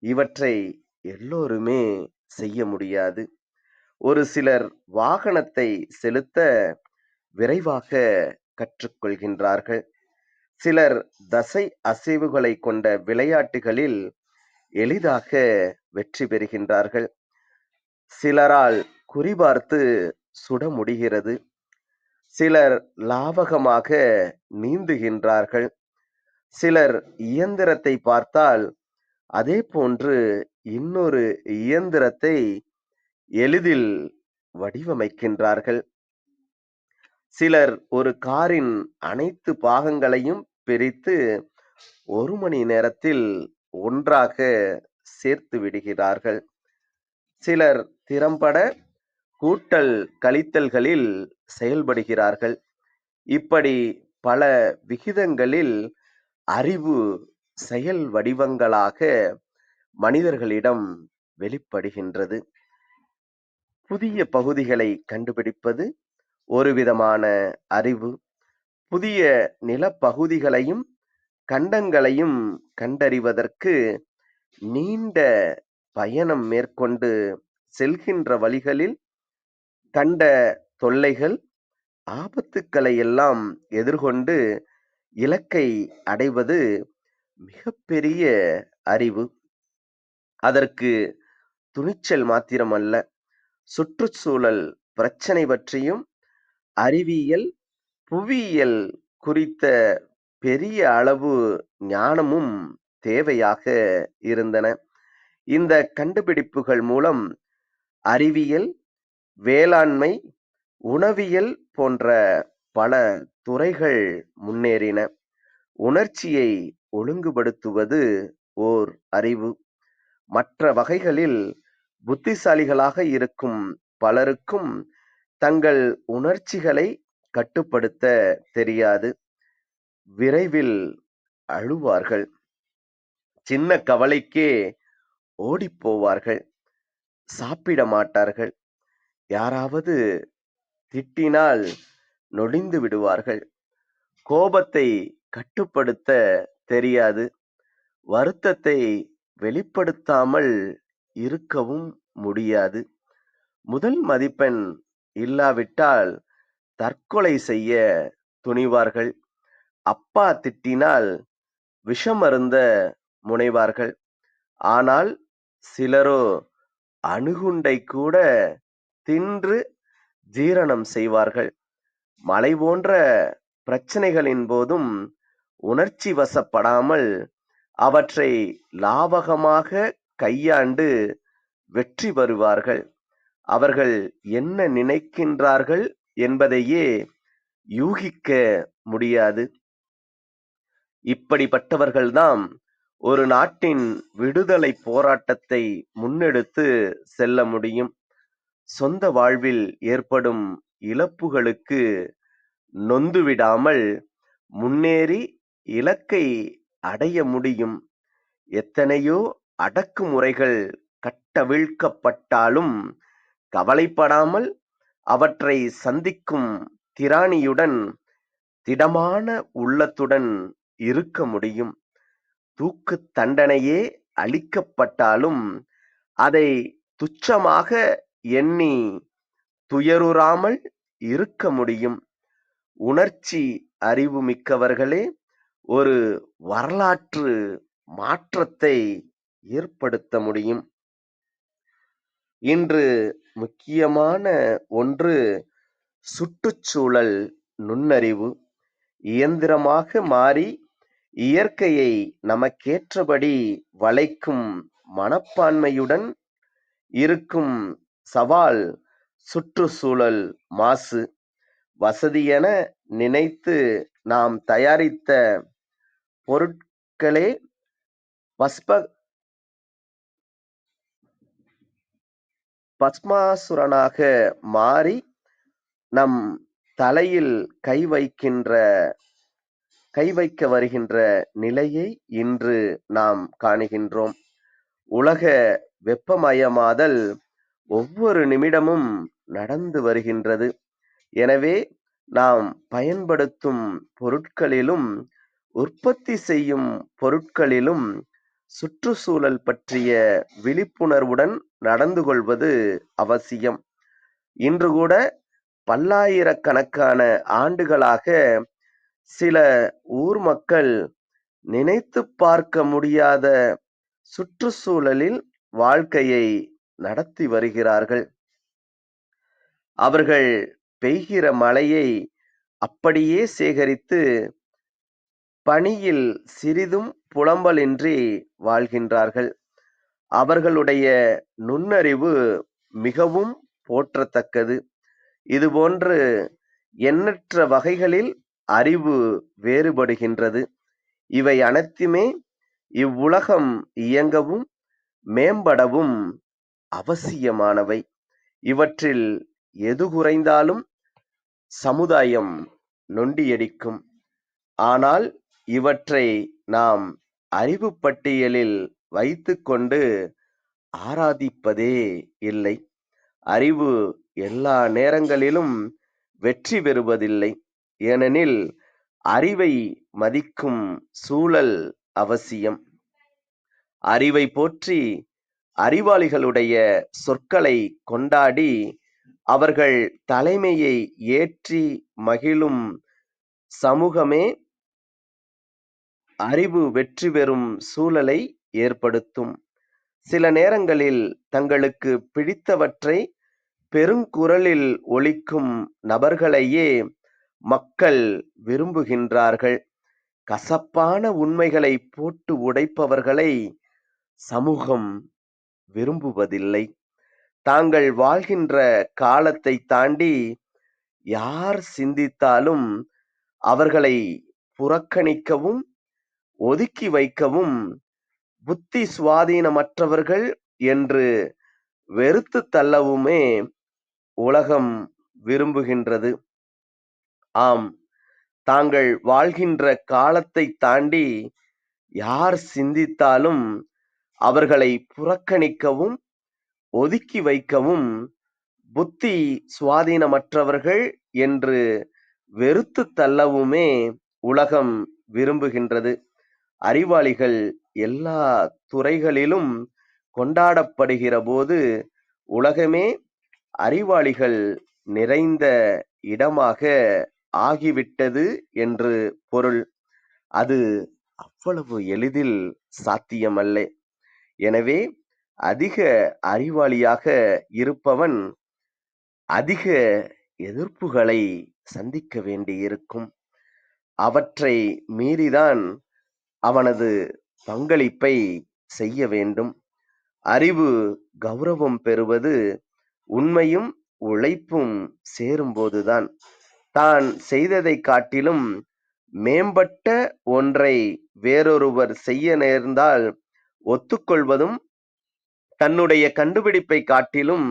இவற்றை எல்லோருமே செய்ய முடியாது. ஒரு சிலர் வாகனத்தை செலுத்த விரைவாக கற்றுக்கொள்கின்றார்கள். சிலர் தசை அசைவுகளை கொண்ட விளையாட்டுகளில் எளிதாக வெற்றி பெறுகின்றார்கள். சிலரால் குறிபார்த்து சுட முடிகிறது. சிலர் லாவகமாக நீந்துகின்றார்கள். சிலர் இயந்திரத்தை பார்த்தால் அதே போன்று இன்னொரு இயந்திரத்தை எளிதில் வடிவமைக்கின்றார்கள். சிலர் ஒரு காரின் அனைத்து பாகங்களையும் பிரித்து 1 மணி நேரத்தில் ஒன்றாக சேர்த்து விடுகிறார்கள். சிலர் திறம்பட கூட்டல் கழித்தல்களில் செயல்படுகிறார்கள். இப்படி பல விகிதங்களில் அறிவு செயல் வடிவங்களாக மனிதர்களிடம் வெளிப்படுகின்றது. புதிய பகுதிகளை கண்டுபிடிப்பது ஒரு விதமான அறிவு. புதிய நிலப்பகுதிகளையும் கண்டங்களையும் கண்டறிவதற்கு நீண்ட பயணம் மேற்கொண்டு செல்கின்ற வழிகளில் கண்ட தொல்லைகள், ஆபத்துக்களை எல்லாம் எதிர்கொண்டு இலக்கை அடைவது மிகப்பெரிய அறிவு. அதற்கு துணிச்சல் மாத்திரமல்ல, சுற்றுச்சூழல் பிரச்சனை பற்றியும் அறிவியல், புவியியல் குறித்த பெரிய அளவு ஞானமும் தேவையாக இருந்தன. இந்த கண்டுபிடிப்புகள் மூலம் அறிவியல், வேளாண்மை, உணவியல் போன்ற பல துறைகள் முன்னேறின. உணர்ச்சியை ஒழுங்குபடுத்துவது ஓர் அறிவு. மற்ற வகைகளில் புத்திசாலிகளாக இருக்கும் பலருக்கும் தங்கள் உணர்ச்சிகளை கட்டுப்படுத்த தெரியாது. விரைவில் அழுவார்கள். சின்ன கவலைக்கே ஓடிப்போவார்கள். சாப்பிட மாட்டார்கள். யாராவது திட்டினால் நொடிந்து விடுவார்கள். கோபத்தை கட்டுப்படுத்த தெரியாது. வருத்தத்தை வெளிப்படுத்தாமல் இருக்கவும் முடியாது. முதல் மதிப்பெண் இல்லாவிட்டால் தற்கொலை செய்ய துணிவார்கள். அப்பா திட்டினால் விஷமருந்த முனைவார்கள். ஆனால் சிலரோ அணுகுண்டை கூட தின்று ஜீரணம் செய்வார்கள். மலை போன்ற பிரச்சனைகளின் போதும் உணர்ச்சி வசப்படாமல் அவற்றை லாவகமாக கையாண்டு வெற்றி பெறுவார்கள். அவர்கள் என்ன நினைக்கின்றார்கள் என்பதையே யூகிக்க முடியாது. இப்படிப்பட்டவர்கள்தாம் ஒரு நாட்டின் விடுதலை போராட்டத்தை முன்னெடுத்து செல்ல முடியும். சொந்த வாழ்வில் ஏற்படும் இழப்புகளுக்கு நொந்துவிடாமல் முன்னேறி இலக்கை அடைய முடியும். எத்தனையோ அடக்குமுறைகள் கட்டவிழ்க்கப்பட்டாலும் கவலைப்படாமல் அவற்றை சந்திக்கும் திராணியுடன் திடமான உள்ளத்துடன் இருக்க முடியும். தூக்கு தண்டனையே அளிக்கப்பட்டாலும் அதை துச்சமாக எண்ணி துயருறாமல் இருக்க முடியும். உணர்ச்சி அறிவு மிக்கவர்களே ஒரு வரலாற்று மாற்றத்தை ஏற்படுத்த முடியும். இன்று முக்கியமான ஒன்று சுற்றுச்சூழல் நுண்ணறிவு. இயந்திரமாக மாறி இயற்கையை நமக்கேற்றபடி வளைக்கும் மனப்பான்மையுடன் இருக்கும் சவால் சுற்றுச்சூழல் மாசு. வசதியென நினைத்து நாம் தயாரித்த பொருட்களே பஸ்மாசுரனாக மாறி நம் தலையில் கை வைக்க வருகின்ற நிலையை இன்று நாம் காணுகின்றோம். உலக வெப்பமயமாதல் ஒவ்வொரு நிமிடமும் நடந்து வருகின்றது. எனவே நாம் பயன்படுத்தும் பொருட்களிலும் உற்பத்தி செய்யும் பொருட்களிலும் சுற்றுச்சூழல் பற்றிய விழிப்புணர்வுடன் நடந்து கொள்வது அவசியம். இன்று கூட பல்லாயிரக்கணக்கான ஆண்டுகளாக சில ஊர் மக்கள் நினைத்து பார்க்க முடியாத சுற்றுச்சூழலில் வாழ்க்கையை நடத்தி வருகிறார்கள். அவர்கள் பெய்கிற மழையை அப்படியே சேகரித்து பனியில் சிறிதும் புலம்பலின்றி வாழ்கின்றார்கள். அவர்களுடைய நுண்ணறிவு மிகவும் போற்றத்தக்கது. இதுபோன்று எண்ணற்ற வகைகளில் அறிவு வேறுபடுகின்றது. இவை அனைத்துமே இவ்வுலகம் இயங்கவும் மேம்படவும் அவசியமானவை. இவற்றில் எது குறைந்தாலும் சமுதாயம் நொண்டியடிக்கும். ஆனால் இவற்றை நாம் அறிவு பட்டியலில் வைத்துக்கொண்டு ஆராதிப்பதே இல்லை. அறிவு எல்லா நேரங்களிலும் வெற்றி பெறுவதில்லை. ஏனெனில் அறிவை மதிக்கும் சூழல் அவசியம். அறிவை போற்றி அறிவாளிகளுடைய சொற்களை கொண்டாடி அவர்கள் தலைமையை ஏற்றி மகிழும் சமூகமே அறிவு வெற்றி பெறும் சூழலை ஏற்படுத்தும். சில நேரங்களில் தங்களுக்கு பிடித்தவற்றை பெருங்குரலில் ஒலிக்கும் நபர்களையே மக்கள் விரும்புகின்றார்கள். கசப்பான உண்மைகளை போட்டு உடைப்பவர்களை சமூகம் விரும்புவதில்லை. தாங்கள் வாழ்கின்ற காலத்தை தாண்டி யார் சிந்தித்தாலும் அவர்களை புறக்கணிக்கவும் ஒதுக்கி வைக்கவும் புத்தி சுவாதீனமற்றவர்கள் என்று வெறுத்து தள்ளவுமே உலகம் விரும்புகின்றது. ஆம், தாங்கள் வாழ்கின்ற காலத்தை தாண்டி யார் சிந்தித்தாலும் அவர்களை புறக்கணிக்கவும் ஒதுக்கி வைக்கவும் புத்தி சுவாதீனமற்றவர்கள் என்று வெறுத்து தள்ளவுமே உலகம் விரும்புகின்றது. அறிவாளிகள் எல்லா துறைகளிலும் கொண்டாடப்படுகிற போது உலகமே அறிவாளிகள் நிறைந்த இடமாக ஆகிவிட்டது என்று பொருள். அது அவ்வளவு எளிதில் சாத்தியமல்ல. எனவே அதிக அறிவாளியாக இருப்பவன் அதிக எதிர்ப்புகளை சந்திக்க வேண்டியிருக்கும். அவற்றை மீறிதான் அவனது பங்களிப்பை செய்ய வேண்டும். அறிவு கௌரவம் பெறுவது உண்மையும் உழைப்பும் சேரும்போதுதான். தான் செய்ததை காட்டிலும் மேம்பட்ட ஒன்றை வேறொருவர் செய்ய நேர்ந்தால் ஒத்துக்கொள்வதும், தன்னுடைய கண்டுபிடிப்பை காட்டிலும்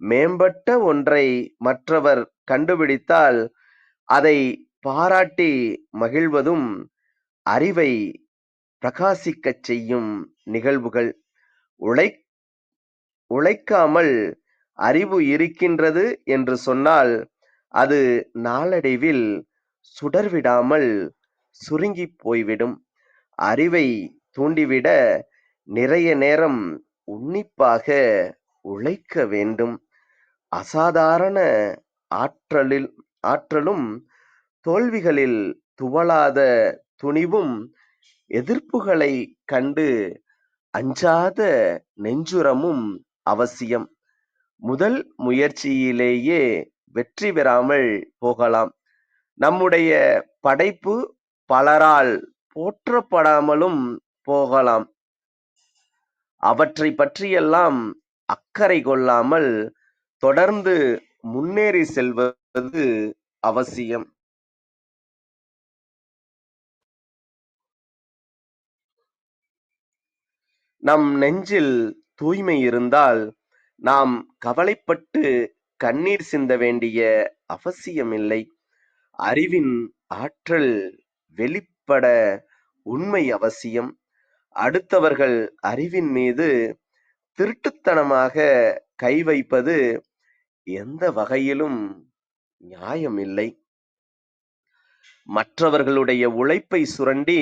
மேம்பட்ட ஒன்றை மற்றவர் கண்டுபிடித்தால் அதை பாராட்டி மகிழ்வதும் அறிவை பிரகாசிக்கச் செய்யும் நிகழ்வுகள். உழைக்காமல் அறிவு இருக்கின்றது என்று சொன்னால் அது நாளடைவில் சுடர்விடாமல் சுருங்கிப் போய்விடும். அறிவை தூண்டிவிட நிறைய நேரம் உன்னிப்பாக உழைக்க வேண்டும். அசாதாரண ஆற்றலும் தோல்விகளில் துவளாத துணிவும் எதிர்ப்புகளைக் கண்டு அஞ்சாத நெஞ்சுரமும் அவசியம். முதல் முயற்சியிலேயே வெற்றி பெறாமல் போகலாம். நம்முடைய படைப்பு பலரால் போற்றப்படாமலும் போகலாம். அவற்றைப் பற்றியெல்லாம் அக்கறை கொள்ளாமல் தொடர்ந்து முன்னேறி செல்வது அவசியம். நம் நெஞ்சில் தூய்மை இருந்தால் நாம் கவலைப்பட்டு கண்ணீர் சிந்த வேண்டிய அவசியமில்லை. அறிவின் ஆற்றல் வெளிப்பட உண்மை அவசியம். அடுத்தவர்கள் அறிவின் மீது திருட்டுத்தனமாக கை வைப்பது எந்த வகையிலும் நியாயமில்லை. மற்றவர்களுடைய உழைப்பை சுரண்டி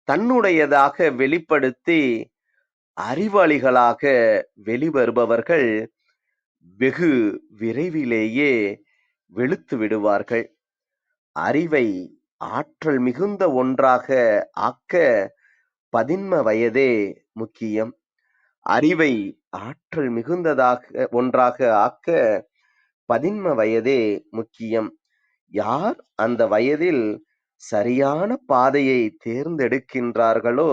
தன்னுடையதாக வெளிப்படுத்தி அறிவாளிகளாக வெளிவருபவர்கள் வெகு விரைவிலேயே வெளுத்து விடுவார்கள். அறிவை ஆற்றல் மிகுந்த ஒன்றாக ஆக்க 13 வயதே முக்கியம். அறிவை ஆற்றல் மிகுந்ததாக ஒன்றாக ஆக்க 13 வயதே முக்கியம். யார் அந்த வயதில் சரியான பாதையை தேர்ந்தெடுக்கின்றார்களோ,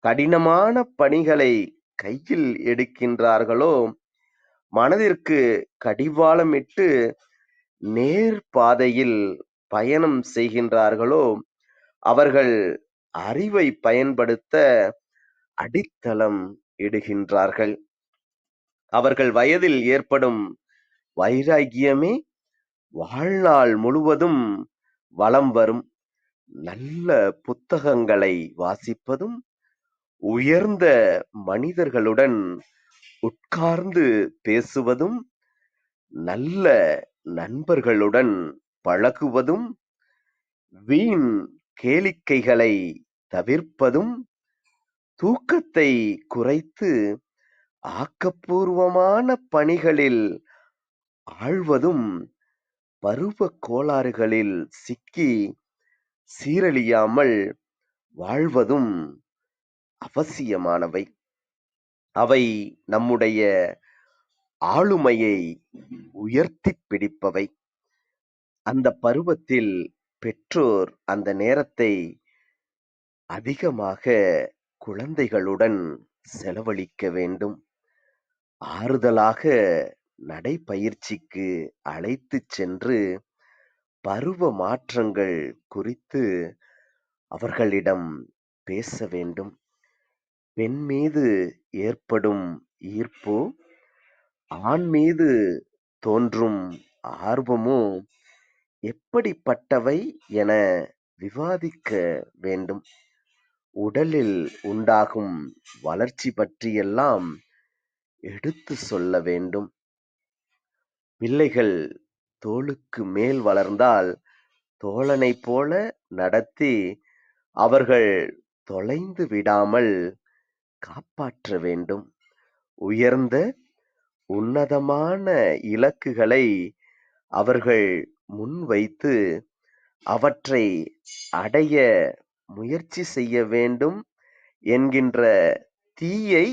கடினமான பணிகளை கையில் எடுக்கின்றார்களோ, மனதிற்கு கடிவாளமிட்டு நேர் பாதையில் பயணம் செய்கின்றார்களோ, அவர்கள் அறிவை பயன்படுத்த அடித்தளம் இடுகின்றார்கள். அவர்கள் வயதில் ஏற்படும் வைராக்கியமே வாழ்நாள் முழுவதும் வலம் வரும். நல்ல புத்தகங்களை வாசிப்பதும், உயர்ந்த மனிதர்களுடன் உட்கார்ந்து பேசுவதும், நல்ல நண்பர்களுடன் பழகுவதும், வீண் கேளிக்கைகளை தவிர்ப்பதும், தூக்கத்தை குறைத்து ஆக்கப்பூர்வமான பணிகளில் ஆழ்வதும், பருவக் கோளாறுகளில் சிக்கி சீரழியாமல் வாழ்வதும் அவசியமானவை. அவை நம்முடைய ஆளுமையை உயர்த்திப் பிடிப்பவை. அந்த பருவத்தில் பெற்றோர் அந்த நேரத்தை அதிகமாக குழந்தைகளுடன் செலவழிக்க வேண்டும். ஆறுதலாக நடைப்பயிற்சிக்கு அழைத்துச் சென்று பருவ மாற்றங்கள் குறித்து அவர்களிடம் பேச வேண்டும். பெண் மீது ஏற்படும் ஈர்ப்போ, ஆண் மீது தோன்றும் ஆர்வமோ எப்படிப்பட்டவை என விவாதிக்க வேண்டும். உடலில் உண்டாகும் வளர்ச்சி பற்றியெல்லாம் எடுத்துச் சொல்ல வேண்டும். பிள்ளைகள் தோளுக்கு மேல் வளர்ந்தால் தோழனைப் போல நடத்தி அவர்கள் தொலைந்து விடாமல் காப்பாற்ற வேண்டும். உயர்ந்த உன்னதமான இலக்குகளை அவர்கள் முன்வைத்து அவற்றை அடைய முயற்சி செய்ய வேண்டும் என்கின்ற தீயை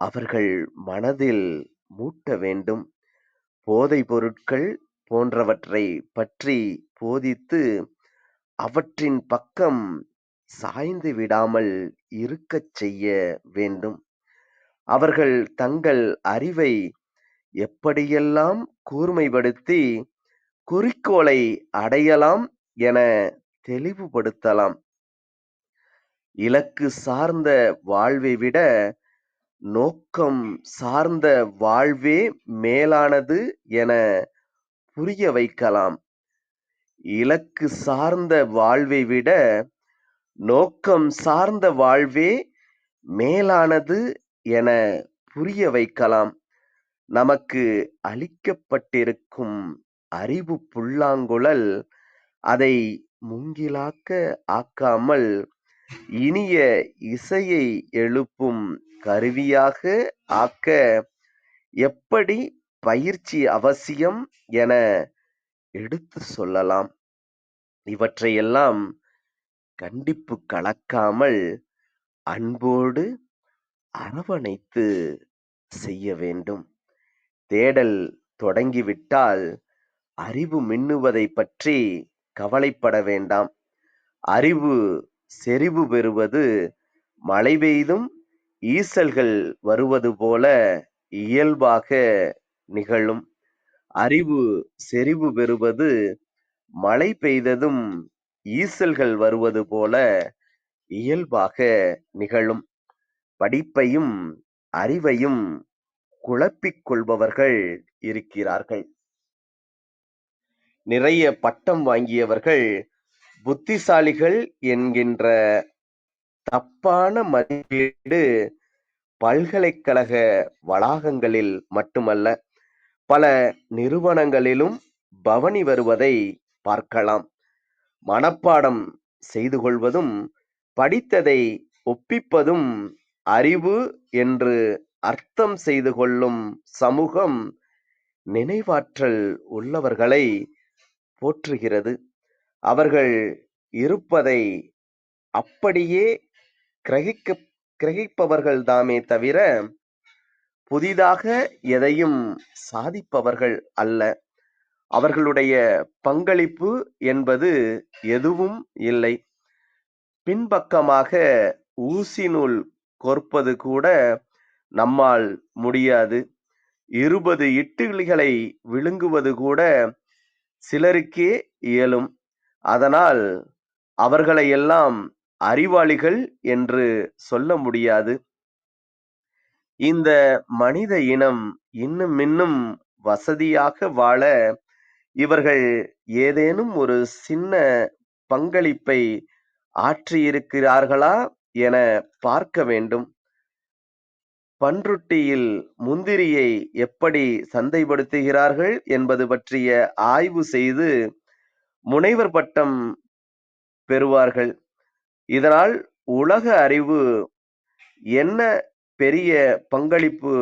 அவர்கள் மனதில் மூட்ட வேண்டும். போதைப் பொருட்கள் போன்றவற்றை பற்றி போதித்து அவற்றின் பக்கம் சாய்ந்து விடாமல் இருக்கச் செய்ய வேண்டும். அவர்கள் தங்கள் அறிவை எப்படியெல்லாம் கூர்மைப்படுத்தி குறிக்கோளை அடையலாம் என தெளிவுபடுத்தலாம். இலக்கு சார்ந்த வாழ்வை விட நோக்கம் சார்ந்த வாழ்வே மேலானது என புரிய வைக்கலாம். இலக்கு சார்ந்த வாழ்வை விட நோக்கம் சார்ந்த வாழ்வே மேலானது என புரிய வைக்கலாம். நமக்கு அளிக்கப்பட்டிருக்கும் அறிவு புல்லாங்குழல் அதை மூங்கிலாக்க ஆக்காமல் இனிய இசையை எழுப்பும் கருவியாக ஆக்க எப்படி பயிற்சி அவசியம் என எடுத்து சொல்லலாம். இவற்றையெல்லாம் கண்டிப்பு கலக்காமல் அன்போடு அரவணைத்து செய்ய வேண்டும். தேடல் தொடங்கிவிட்டால் அறிவு மின்னுவதை பற்றி கவலைப்பட வேண்டாம். அறிவு செறிவு பெறுவது மழை பெய்தும் ஈசல்கள் வருவது போல இயல்பாக நிகழும். அறிவு செறிவு பெறுவது மழை பெய்ததும் ஈசல்கள் வருவது போல இயல்பாக நிகழும். படிப்பையும் அறிவையும் குழப்பிக் கொள்பவர்கள் இருக்கிறார்கள். நிறைய பட்டம் வாங்கியவர்கள் புத்திசாலிகள் என்கின்ற தப்பான மதிப்பீடு பல்கலைக்கழக வளாகங்களில் மட்டுமல்ல, பல நிறுவனங்களிலும் பவனி வருவதை பார்க்கலாம். மனப்பாடம் செய்து கொள்வதும் படித்ததை ஒப்பிப்பதும் அறிவு என்று அர்த்தம் செய்து கொள்ளும் சமூகம் நினைவாற்றல் உள்ளவர்களை போற்றுகிறது. அவர்கள் இருப்பதை அப்படியே கிரகிப்பவர்கள்தாமே தவிர புதிதாக எதையும் சாதிப்பவர்கள் அல்ல. அவர்களுடைய பங்களிப்பு என்பது எதுவும் இல்லை. பின்பக்கமாக ஊசி நூல் கோர்ப்பது கூட நம்மால் முடியாது. 20 இட்லிகளை விழுங்குவது கூட சிலருக்கே இயலும். அதனால் அவர்களையெல்லாம் அறிவாளிகள் என்று சொல்ல முடியாது. இந்த மனித இனம் இன்னும் வசதியாக வாழ இவர்கள் ஏதேனும் ஒரு சின்ன பங்களிப்பை ஆற்றியிருக்கிறார்களா என பார்க்க வேண்டும். பண்ருட்டியில் முந்திரியை எப்படி சந்தைப்படுத்துகிறார்கள் என்பது பற்றிய ஆய்வு செய்து முனைவர் பட்டம் பெறுவார்கள். இதனால் உலக அறிவு என்ன பெரிய பங்களிப்பு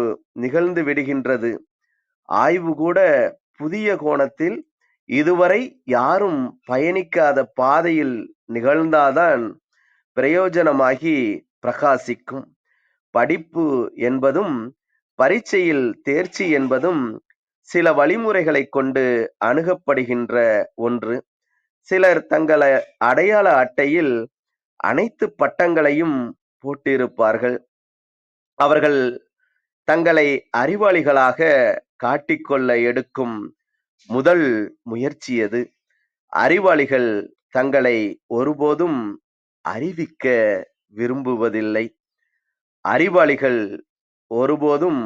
நிகழ்ந்து விடுகின்றது. ஆய்வு கூட புதிய கோணத்தில் இதுவரை யாரும் பயணிக்காத பாதையில் நிகழ்ந்தாதான் பிரயோஜனமாகி பிரகாசிக்கும். படிப்பு என்பதும் பரீட்சையில் தேர்ச்சி என்பதும் சில வழிமுறைகளை கொண்டு அணுகப்படுகின்ற ஒன்று. சிலர் தங்கள் அடையாள அட்டையில் அனைத்து பட்டங்களையும் போட்டிருப்பார்கள். அவர்கள் தங்களை அறிவாளிகளாக காட்டிக்கொள்ள எடுக்கும் முதல் முயற்சி எது? அறிவாளிகள் தங்களை ஒருபோதும் அறிவிக்க விரும்புவதில்லை. அறிவாளிகள் ஒருபோதும்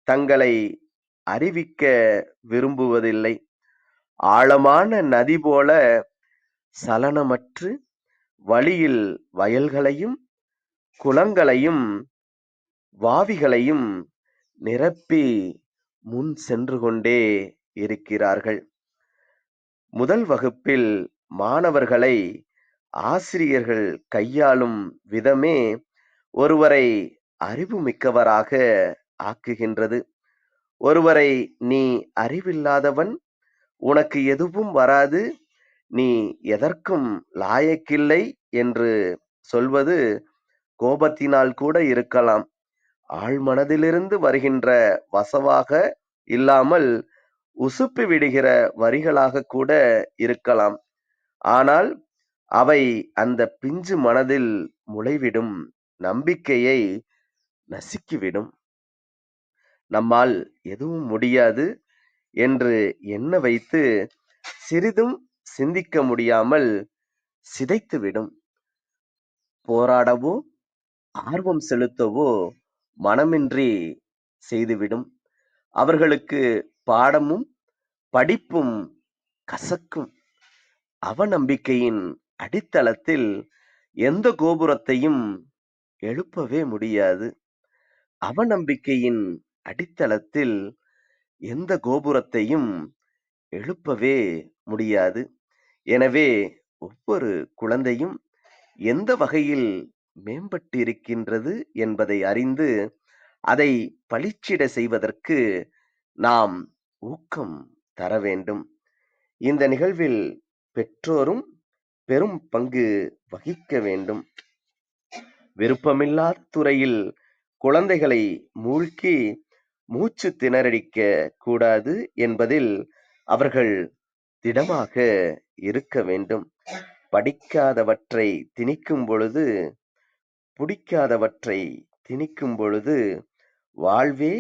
தங்களை அறிவிக்க விரும்புவதில்லை. ஆழமான நதி போல சலனமற்று வழியில் வயல்களையும் குளங்களையும் வாவிகளையும் நிரப்பி முன் சென்று கொண்டே இருக்கிறார்கள். முதல் வகுப்பில் மாணவர்களை ஆசிரியர்கள் கையாளும் விதமே ஒருவரை அறிவுமிக்கவராக ஆக்குகின்றது. ஒருவரை நீ அறிவில்லாதவன், உனக்கு எதுவும் வராது, நீ எதற்கும் லாயக்கில்லை என்று சொல்வது கோபத்தினால் கூட இருக்கலாம். ஆழ்மனதிலிருந்து வருகின்ற வசவாக இல்லாமல் உசுப்பி விடுகிற வரிகளாக கூட இருக்கலாம். ஆனால் அவை அந்த பிஞ்சு மனதில் முளைவிடும் நம்பிக்கையை நசுக்கிவிடும். நம்மால் எதுவும் முடியாது என்று எண்ண வைத்து சிறிதும் சிந்திக்க முடியாமல் சிதைத்துவிடும். போராடவோ ஆர்வம் செலுத்தவோ மனமின்றி செய்துவிடும். அவர்களுக்கு பாடமும் படிப்பும் கசக்கும். அவநம்பிக்கையின் அடித்தளத்தில் எந்த கோபுரத்தையும் எழுப்பவே முடியாது. அவநம்பிக்கையின் அடித்தளத்தில் எந்த கோபுரத்தையும் எழுப்பவே முடியாது. எனவே ஒவ்வொரு குழந்தையும் எந்த வகையில் மேம்பட்டிருக்கின்றது என்பதை அறிந்து அதை பளிச்சிட செய்வதற்கு நாம் ஊக்கம் தர வேண்டும். இந்த நிகழ்வில் பெற்றோரும் பெரும் பங்கு வகிக்க வேண்டும். விருப்பமில்லாத துறையில் குழந்தைகளை மூழ்கி மூச்சு திணறடிக்க கூடாது என்பதில் அவர்கள் திடமாக இருக்க வேண்டும். படிக்காதவற்றை திணிக்கும் பொழுது, பிடிக்காதவற்றை திணிக்கும் பொழுது வாழ்வே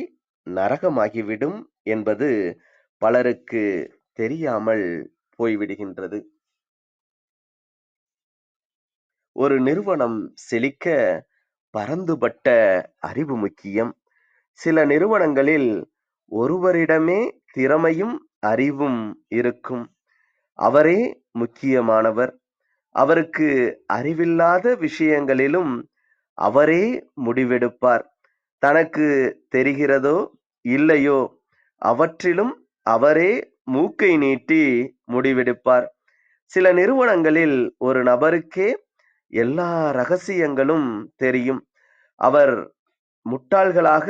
நரகமாகிவிடும் என்பது பலருக்கு தெரியாமல் போய்விடுகின்றது. ஒரு நிறுவனம் செழிக்க பரந்துபட்ட அறிவு முக்கியம். சில நிறுவனங்களில் ஒருவரிடமே திறமையும் அறிவும் இருக்கும். அவரே முக்கியமானவர். அவருக்கு அறிவில்லாத விஷயங்களிலும் அவரே முடிவெடுப்பார். தனக்கு தெரிகிறதோ இல்லையோ அவற்றிலும் அவரே மூக்கை நீட்டி முடிவெடுப்பார். சில நிறுவனங்களில் ஒரு நபருக்கே எல்லா ரகசியங்களும் தெரியும். அவர் முட்டாள்களாக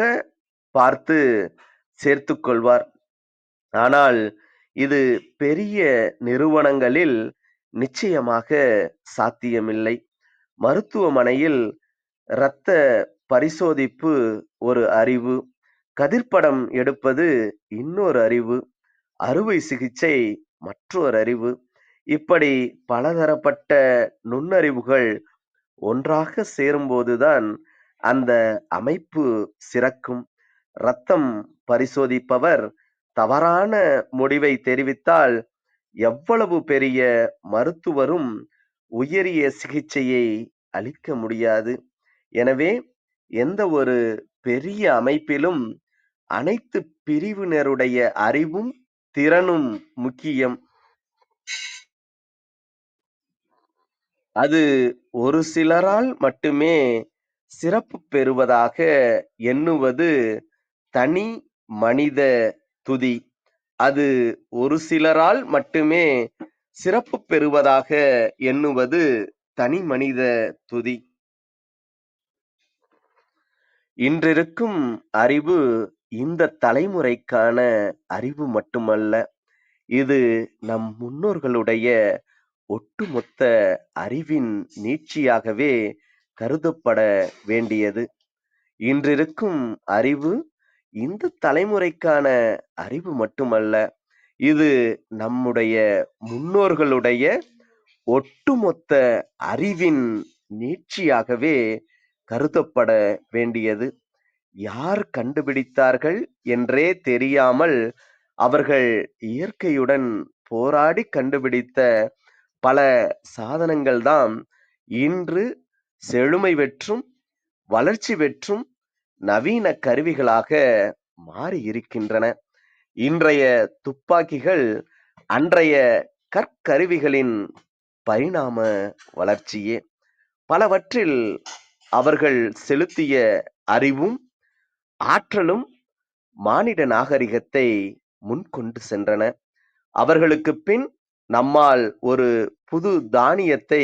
பார்த்து சேர்த்துக் கொள்வார். ஆனால் இது பெரிய நிறுவனங்களில் நிச்சயமாக சாத்தியமில்லை. மருத்துவமனையில் இரத்த பரிசோதிப்பு ஒரு அறிவு, கதிர்ப்படம் எடுப்பது இன்னொரு அறிவு, அறுவை சிகிச்சை மற்றொரு அறிவு. இப்படி பலதரப்பட்ட நுண்ணறிவுகள் ஒன்றாக சேரும்போதுதான் அந்த அமைப்பு சிறக்கும். இரத்தம் பரிசோதிப்பவர் தவறான முடிவை தெரிவித்தால் எவ்வளவு பெரிய மருத்துவரும் உயரிய சிகிச்சையை அளிக்க முடியாது. எனவே எந்த ஒரு பெரிய அமைப்பிலும் அனைத்து பிரிவினருடைய அறிவும் திறனும் முக்கியம். அது ஒரு சிலரால் மட்டுமே சிறப்பு பெறுவதாக எண்ணுவது தனி மனித துதி. அது ஒரு சிலரால் மட்டுமே சிறப்பு பெறுவதாக எண்ணுவது தனி மனித துதி. இன்றிருக்கும் அறிவு இந்த தலைமுறைக்கான அறிவு மட்டுமல்ல, இது நம் முன்னோர்களுடைய ஒட்டுமொத்த அறிவின் நீட்சியாகவே கருதப்பட வேண்டியது. இன்றிருக்கும் அறிவு இந்த தலைமுறைக்கான அறிவு மட்டுமல்ல, இது நம்முடைய முன்னோர்களுடைய ஒட்டுமொத்த அறிவின் நீட்சியாகவே கருதப்பட வேண்டியது. யார் கண்டுபிடித்தார்கள் என்றே தெரியாமல் அவர்கள் இயற்கையுடன் போராடி கண்டுபிடித்த பல சாதனங்கள்தாம் இன்று செழுமை பெற்றும் வளர்ச்சி பெற்றும் நவீன கருவிகளாக மாறி இருக்கின்றன. இன்றைய துப்பாக்கிகள் அன்றைய கற்கருவிகளின் பரிணாம வளர்ச்சியே. பலவற்றில் அவர்கள் செலுத்திய அறிவும் ஆற்றலும் மானிட நாகரிகத்தை முன்கொண்டு சென்றன. அவர்களுக்கு பின் நம்மால் ஒரு புது தானியத்தை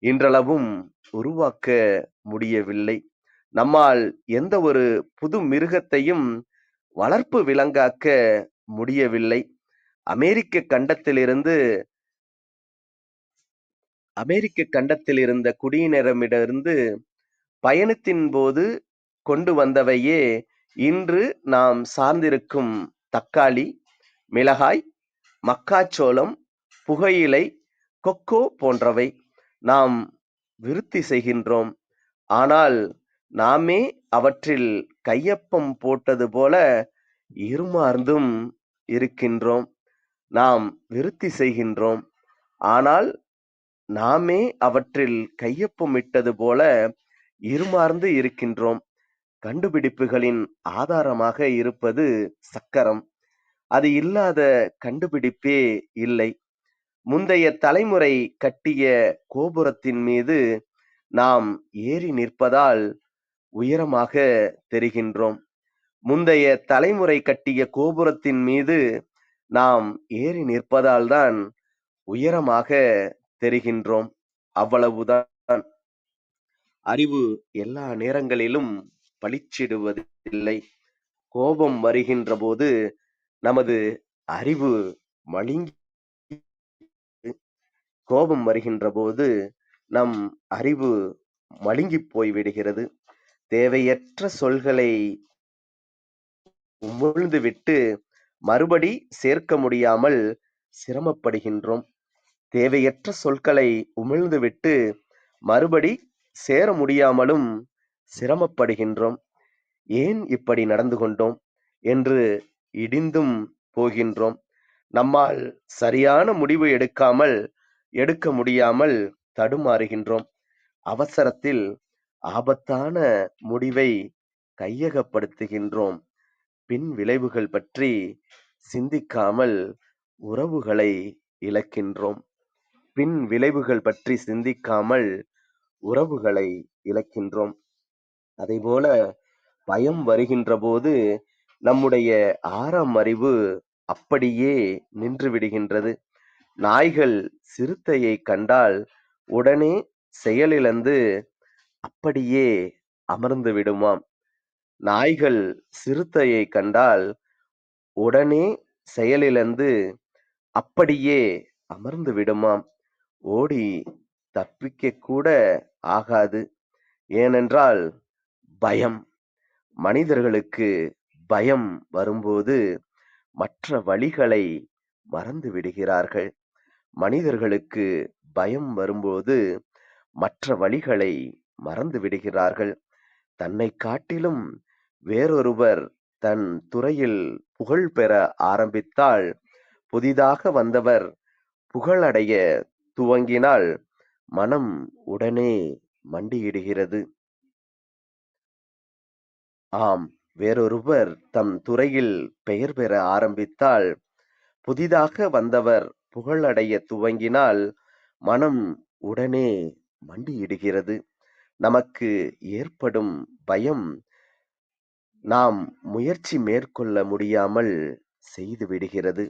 இன்றளவும் உருவாக்க முடியவில்லை. நம்மால் எந்த ஒரு புது மிருகத்தையும் வளர்ப்பு விலங்காக்க முடியவில்லை. அமெரிக்க கண்டத்தில் இருந்த குடியினரிடமிருந்து பயணத்தின் போது கொண்டு வந்தவையே இன்று நாம் சார்ந்திருக்கும் தக்காளி, மிளகாய், மக்காச்சோளம், புகையிலை, கொக்கோ போன்றவை. நாம் விருத்தி செய்கின்றோம். ஆனால் நாமே அவற்றில் கையொப்பம் போட்டது போல இருமார்ந்தும் இருக்கின்றோம். நாம் விருத்தி செய்கின்றோம். ஆனால் நாமே அவற்றில் கையொப்பமிட்டது போல இருமார்ந்து இருக்கின்றோம். கண்டுபிடிப்புகளின் ஆதாரமாக இருப்பது சக்கரம். அது இல்லாத கண்டுபிடிப்பே இல்லை. முந்தைய தலைமுறை கட்டிய கோபுரத்தின் மீது நாம் ஏறி நிற்பதால் உயரமாக தெரிகின்றோம். முந்தைய தலைமுறை கட்டிய கோபுரத்தின் மீது நாம் ஏறி நிற்பதால் தான் உயரமாக தெரிகின்றோம். அவ்வளவுதான். அறிவு எல்லா நேரங்களிலும் பளிச்சிடுவதில்லை. கோபம் வருகின்ற போது நமது அறிவு மழுங்கி கோபம் வருகின்ற போது நம் அறிவு மழுங்கிப் போய்விடுகிறது. தேவையற்ற சொல்களை உமிழ்ந்துவிட்டு மறுபடி சேர்க்க முடியாமல் சிரமப்படுகின்றோம். தேவையற்ற சொற்களை உமிழ்ந்துவிட்டு மறுபடி சேர முடியாமலும் சிரமப்படுகின்றோம். ஏன் இப்படி நடந்து கொண்டோம் என்று இடிந்தும் போகின்றோம். நம்மால் சரியான முடிவு எடுக்க முடியாமல் தடுமாறுகின்றோம். அவசரத்தில் ஆபத்தான முடிவை கையகப்படுத்துகின்றோம். பின் விளைவுகள் பற்றி சிந்திக்காமல் உறவுகளை இழக்கின்றோம். பின் விளைவுகள் பற்றி சிந்திக்காமல் உறவுகளை இழக்கின்றோம். அதேபோல பயம் வருகின்ற போது நம்முடைய ஆறாம் அறிவு அப்படியே நின்று விடுகின்றது. நாய்கள் சிறுத்தையை கண்டால் உடனே செயலிழந்து அப்படியே அமர்ந்து விடுமாம். நாய்கள் சிறுத்தையை கண்டால் உடனே செயலிழந்து அப்படியே அமர்ந்து விடுமாம். ஓடி தப்பிக்க கூட ஆகாது. ஏனென்றால் பயம். மனிதர்களுக்கு பயம் வரும்போது மற்ற வழிகளை மறந்து விடுகிறார்கள். மனிதர்களுக்கு பயம் வரும்போது மற்ற வழிகளை மறந்து விடுகிறார்கள். தன்னை காட்டிலும் வேறொருவர் தன் துறையில் புகழ் பெற ஆரம்பித்தால், புதிதாக வந்தவர் புகழடைய துவங்கினால் மனம் உடனே மண்டியிடுகிறது. ஆம், வேறொருவர் தம் துறையில் பெயர் பெற ஆரம்பித்தால், புதிதாக வந்தவர் புகழடைய துவங்கினால் மனம் உடனே மண்டியிடுகிறது. நமக்கு ஏற்படும் பயம் நாம் முயற்சி மேற்கொள்ள முடியாமல் செய்து விடுகிறது.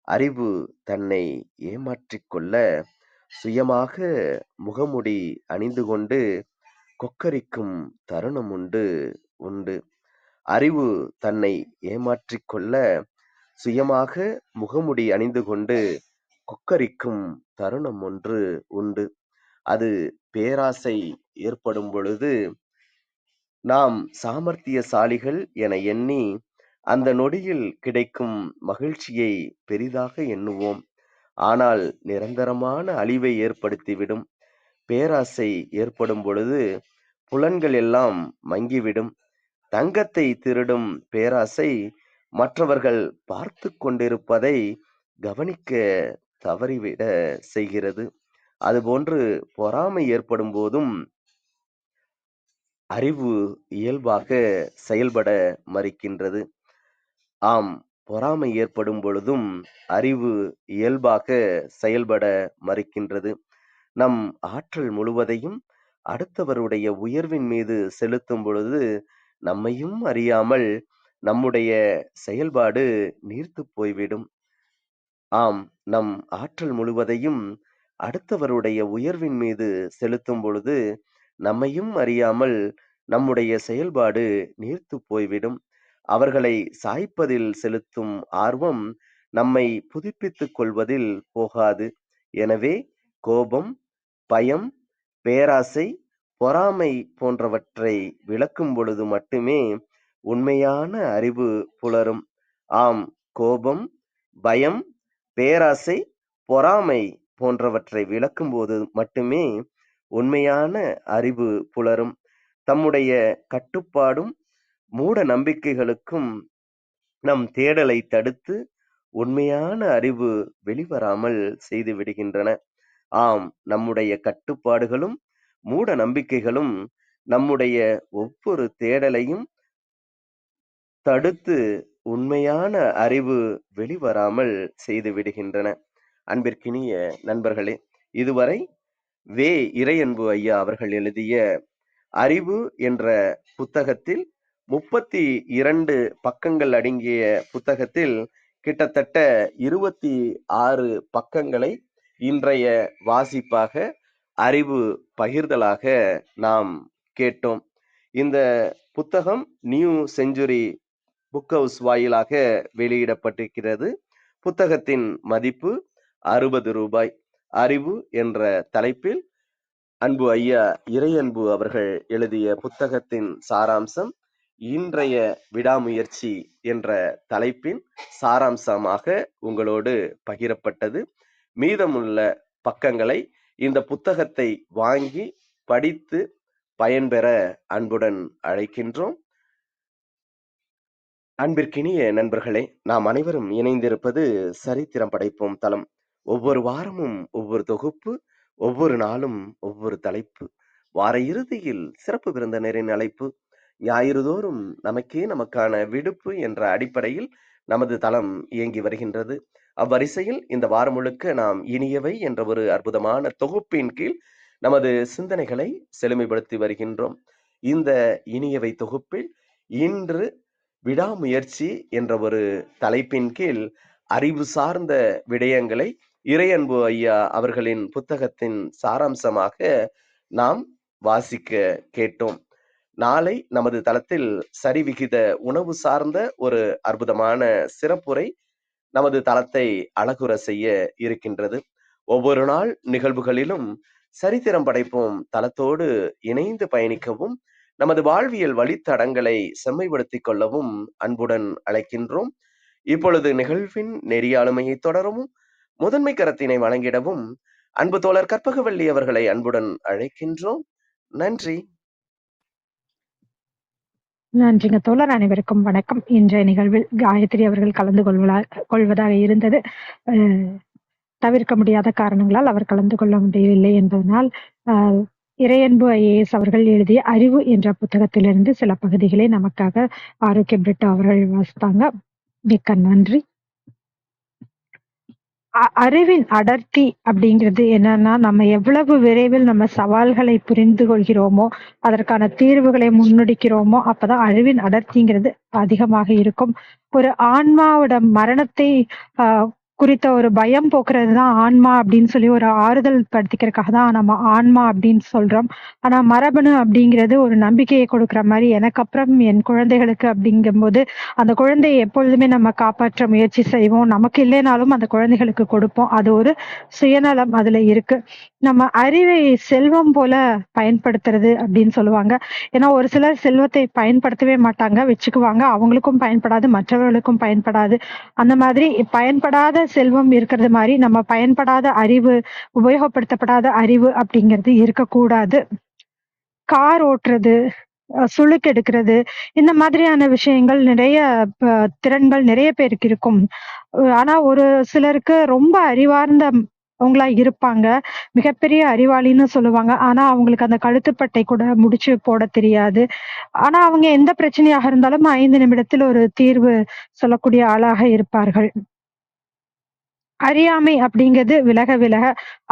அறிவு தன்னை ஏமாற்றிக் கொள்ள சுயமாக முகமுடி அணிந்து கொண்டு கொக்கரிக்கும் தருணம் உண்டு. அறிவு தன்னை ஏமாற்றிக் கொள்ள சுயமாக முகமுடி அணிந்து கொண்டு கொக்கரிக்கும் தருணம் உண்டு. அது பேராசை ஏற்படும் பொழுது நாம் சாமர்த்தியசாலிகள் என எண்ணி அந்த நொடியில் கிடைக்கும் மகிழ்ச்சியை பெரிதாக எண்ணுவோம். ஆனால் நிரந்தரமான அழிவை ஏற்படுத்திவிடும். பேராசை ஏற்படும் பொழுது புலன்கள் எல்லாம் மங்கிவிடும். தங்கத்தை திருடும் பேராசை மற்றவர்கள் பார்த்து கொண்டிருப்பதை கவனிக்க தவறிவிட செய்கிறது. அதுபோன்று பொறாமை ஏற்படும் போதும் அறிவு இயல்பாக செயல்பட மறுக்கின்றது. ஆம், பொறாமை ஏற்படும் பொழுதும் அறிவு இயல்பாக செயல்பட மறுக்கின்றது. நம் ஆற்றல் முழுவதையும் அடுத்தவருடைய உயர்வின் மீது செலுத்தும் பொழுது நம்மையும் அறியாமல் நம்முடைய செயல்பாடு நீர்த்துப் போய்விடும். ஆம், நம் ஆற்றல் முழுவதையும் அடுத்தவருடைய உயர்வின் மீது செலுத்தும் பொழுது நம்மையும் அறியாமல் நம்முடைய செயல்பாடு நீர்த்துப் போய்விடும். அவர்களை சாய்ப்பதில் செலுத்தும் ஆர்வம் நம்மை புதுப்பித்துக் கொள்வதில் போகாது. எனவே கோபம், பயம், பேராசை, பொறாமை போன்றவற்றை விளக்கும் பொழுது மட்டுமே உண்மையான அறிவு புலரும். ஆம், கோபம், பயம், பேராசை, பொறாமை போன்றவற்றை விளக்கும்போது மட்டுமே உண்மையான அறிவு புலரும். தம்முடைய கட்டுப்பாடும் மூட நம்பிக்கைகளுக்கும் நம் தேடலை தடுத்து உண்மையான அறிவு வெளிவராமல் செய்து விடுகின்றன. ஆம், நம்முடைய கட்டுப்பாடுகளும், மூட நம்பிக்கைகளும் நம்முடைய ஒவ்வொரு தேடலையும் தடுத்து உண்மையான அறிவு வெளிவராமல் செய்து விடுகின்றன. அன்பிற்கினிய நண்பர்களே, இதுவரை இறையன்பு ஐயா அவர்கள் எழுதிய அறிவு என்ற புத்தகத்தில் 32 பக்கங்கள் அடங்கிய புத்தகத்தில் கிட்டத்தட்ட 26 பக்கங்களை இன்றைய வாசிப்பாக, அறிவு பகிர்தலாக நாம் கேட்டோம். இந்த புத்தகம் நியூ செஞ்சுரி புக் ஹவுஸ் வாயிலாக வெளியிடப்பட்டிருக்கிறது. புத்தகத்தின் மதிப்பு ரூ. 60. அறிவு என்ற தலைப்பில் அன்பு ஐயா இறையன்பு அவர்கள் எழுதிய புத்தகத்தின் சாராம்சம் இன்றைய விடாமுயற்சி என்ற தலைப்பின் சாராம்சமாக உங்களோடு பகிரப்பட்டது. மீதமுள்ள பக்கங்களை இந்த புத்தகத்தை வாங்கி படித்து பயன்பெற அன்புடன் அழைக்கின்றோம். அன்பிற்கினிய நண்பர்களே, நாம் அனைவரும் இணைந்திருப்பது சரித்திரம் படைப்போம் தளம். ஒவ்வொரு வாரமும் ஒவ்வொரு தொகுப்பு, ஒவ்வொரு நாளும் ஒவ்வொரு தலைப்பு, வார இறுதியில் சிறப்பு விருந்தினரின் அழைப்பு, ஞாயிறுதோறும் நமக்கான விடுப்பு என்ற அடிப்படையில் நமது தளம் இயங்கி வருகின்றது. அவ்வரிசையில் இந்த வாரம் முழுக்க நாம் இனியவை என்ற ஒரு அற்புதமான தொகுப்பின் கீழ் நமது சிந்தனைகளை செழுமைப்படுத்தி வருகின்றோம். இந்த இனியவை தொகுப்பில் இன்று விடாமுயற்சி என்ற ஒரு தலைப்பின் கீழ் அறிவு சார்ந்த விடயங்களை இறையன்பு ஐயா அவர்களின் புத்தகத்தின் சாராம்சமாக நாம் வாசிக்க கேட்டோம். நாளை நமது தளத்தில் சரிவிகித உணவு சார்ந்த ஒரு அற்புதமான சிறப்புரை நமது தளத்தை அழகுற செய்ய இருக்கின்றது. ஒவ்வொரு நாள் நிகழ்வுகளிலும் சரித்திரம் படைப்போம் தளத்தோடு இணைந்து பயணிக்கவும், நமது வாழ்வியல் வழித்தடங்களை செம்மைப்படுத்திக் கொள்ளவும் அன்புடன் அழைக்கின்றோம். இப்பொழுது நிகழ்வின் நெறியாளுமையை தொடரவும், முதன்மை கரத்தினை வழங்கிடவும் அன்பு தோழர் கற்பகவள்ளி அவர்களை அன்புடன் அழைக்கின்றோம். நன்றி. நன்றிங்க தோழர். அனைவருக்கும் வணக்கம். இன்றைய நிகழ்வில் காயத்ரி அவர்கள் கலந்து கொள்வதாக இருந்தது. தவிர்க்க முடியாத காரணங்களால் அவர் கலந்து கொள்ள முடியவில்லை என்பதனால் இறையன்பு ஐஏஎஸ் அவர்கள் எழுதிய அறிவு என்ற புத்தகத்திலிருந்து சில பகுதிகளை நமக்காக ஆரோக்கிய பிரிட்டோ அவர்கள் வாசித்தாங்க. மிக்க நன்றி. அறிவின் அடர்த்தி அப்படிங்கிறது என்னன்னா, நம்ம எவ்வளவு விரைவில் நம்ம சவால்களை புரிந்து கொள்கிறோமோ, அதற்கான தீர்வுகளை முன்னெடுக்கிறோமோ, அப்பதான் அறிவின் அடர்த்திங்கிறது அதிகமாக இருக்கும். ஒரு ஆன்மாவோட மரணத்தை குறித்த ஒரு பயம் போக்குறது தான் ஆன்மா அப்படின்னு சொல்லி ஒரு ஆறுதல் படுத்திக்கிறதுக்காக தான் நம்ம ஆன்மா அப்படின்னு சொல்றோம். ஆனா மரபணு அப்படிங்கிறது ஒரு நம்பிக்கையை கொடுக்குற மாதிரி, எனக்கு அப்புறம் என் குழந்தைகளுக்கு அப்படிங்கும்போது அந்த குழந்தையை எப்பொழுதுமே நம்ம காப்பாற்ற முயற்சி செய்வோம். நமக்கு இல்லைனாலும் அந்த குழந்தைகளுக்கு கொடுப்போம். அது ஒரு சுயநலம் அதுல இருக்கு. நம்ம அறிவை செல்வம் போல பயன்படுத்துறது அப்படின்னு சொல்லுவாங்க. ஏன்னா ஒரு சிலர் செல்வத்தை பயன்படுத்தவே மாட்டாங்க, வச்சுக்குவாங்க. அவங்களுக்கும் பயன்படாது, மற்றவர்களுக்கும் பயன்படாது. அந்த மாதிரி பயன்படாத செல்வம் இருக்கிறது மாதிரி நம்ம பயன்படாத அறிவு, உபயோகப்படுத்தப்படாத அறிவு அப்படிங்கிறது இருக்கக்கூடாது. கார் ஓட்டுறது, சுளுக்கெடுக்கிறது, இந்த மாதிரியான விஷயங்கள் நிறைய திறன்கள் நிறைய பேருக்கு இருக்கும். ஆனா ஒரு சிலருக்கு ரொம்ப அறிவார்ந்தவங்களா இருப்பாங்க, மிகப்பெரிய அறிவாளின்னு சொல்லுவாங்க. ஆனா அவங்களுக்கு அந்த கழுத்துப்பட்டை கூட முடிச்சு போட தெரியாது. ஆனா அவங்க எந்த பிரச்சனையாக இருந்தாலும் 5 நிமிடத்தில் ஒரு தீர்வு சொல்லக்கூடிய ஆளாக இருப்பார்கள். அறியாமை அப்படிங்கிறது விலக விலக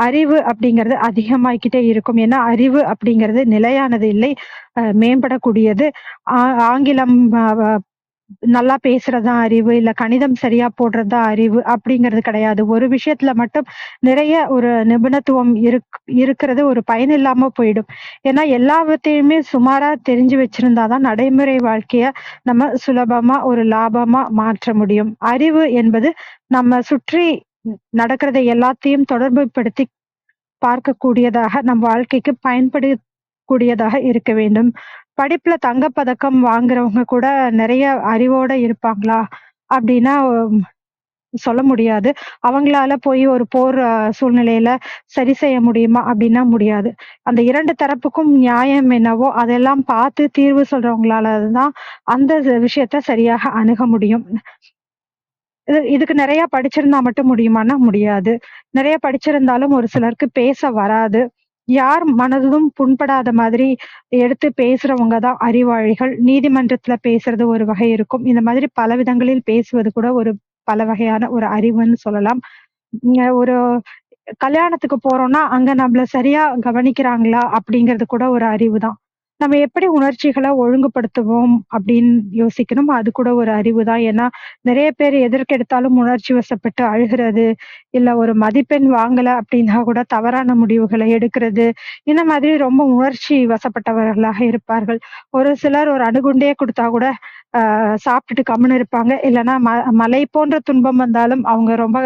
அறிவு அப்படிங்கிறது அதிகமாயிக்கிட்டே இருக்கும். ஏன்னா அறிவு அப்படிங்கிறது நிலையானது இல்லை, மேம்படக்கூடியது. ஆங்கிலம் நல்லா பேசுறதுதான் அறிவு, இல்ல கணிதம் சரியா போடுறதுதான் அறிவு அப்படிங்கிறது கிடையாது. ஒரு விஷயத்துல மட்டும் நிறைய ஒரு நிபுணத்துவம் இருக்கிறது ஒரு பயன் இல்லாம போயிடும். ஏன்னா எல்லாவற்றையுமே சுமாரா தெரிஞ்சு வச்சிருந்தாதான் நடைமுறை வாழ்க்கைய நம்ம சுலபமா ஒரு லாபமா மாற்ற முடியும். அறிவு என்பது நம்ம சுற்றி நடக்கிறதை எல்லாத்தையும் தொடர்புபடுத்தி பார்க்கக்கூடியதாக, நம் வாழ்க்கைக்கு பயன்படக்கூடியதாக இருக்க வேண்டும். படிப்புல தங்கப்பதக்கம் வாங்குறவங்க கூட நிறைய அறிவோட இருப்பாங்களா அப்படின்னா சொல்ல முடியாது. அவங்களால போய் ஒரு போர் சூழ்நிலையில சரி செய்ய முடியுமா அப்படின்னா முடியாது. அந்த 2 தரப்புக்கும் நியாயம் என்னவோ அதெல்லாம் பார்த்து தீர்வு சொல்றவங்களால தான் அந்த விஷயத்த சரியாக அணுக முடியும். இதுக்கு நெறைய படிச்சிருந்தா மட்டும் முடியுமான்னா முடியாது. நெறைய படிச்சிருந்தாலும் ஒரு சிலருக்கு பேச வராது. யார் மனதும் புண்படாத மாதிரி எடுத்து பேசுறவங்க தான் அறிவாளிகள். நீதிமன்றத்துல பேசுறது ஒரு வகை இருக்கும். இந்த மாதிரி பல விதங்களில் பேசுவது கூட ஒரு பல வகையான ஒரு அறிவுன்னு சொல்லலாம். ஒரு கல்யாணத்துக்கு போறோம்னா, அங்க நம்மள சரியா கவனிக்கிறாங்களா? அப்படிங்கிறது கூட ஒரு அறிவு தான். நம்ம எப்படி உணர்ச்சிகள ஒழுங்குபடுத்துவோம் அப்படின்னு யோசிக்கணும். அது கூட ஒரு அறிவு தான். ஏன்னா, நெறைய பேர் எதற்கெடுத்தாலும் உணர்ச்சி வசப்பட்டு அழுகுறது, இல்ல ஒரு மதிப்பெண் வாங்கல அப்படின்னா கூட தவறான முடிவுகள எடுக்கிறது, இந்த மாதிரி ரொம்ப உணர்ச்சி வசப்பட்டவர்களாக இருப்பார்கள். ஒரு சிலர் ஒரு அணுகுண்டே குடுத்தா கூட சாப்பிட்டுட்டு கம்முனு இருப்பாங்க. இல்லன்னா மலை போன்ற துன்பம் வந்தாலும் அவங்க ரொம்ப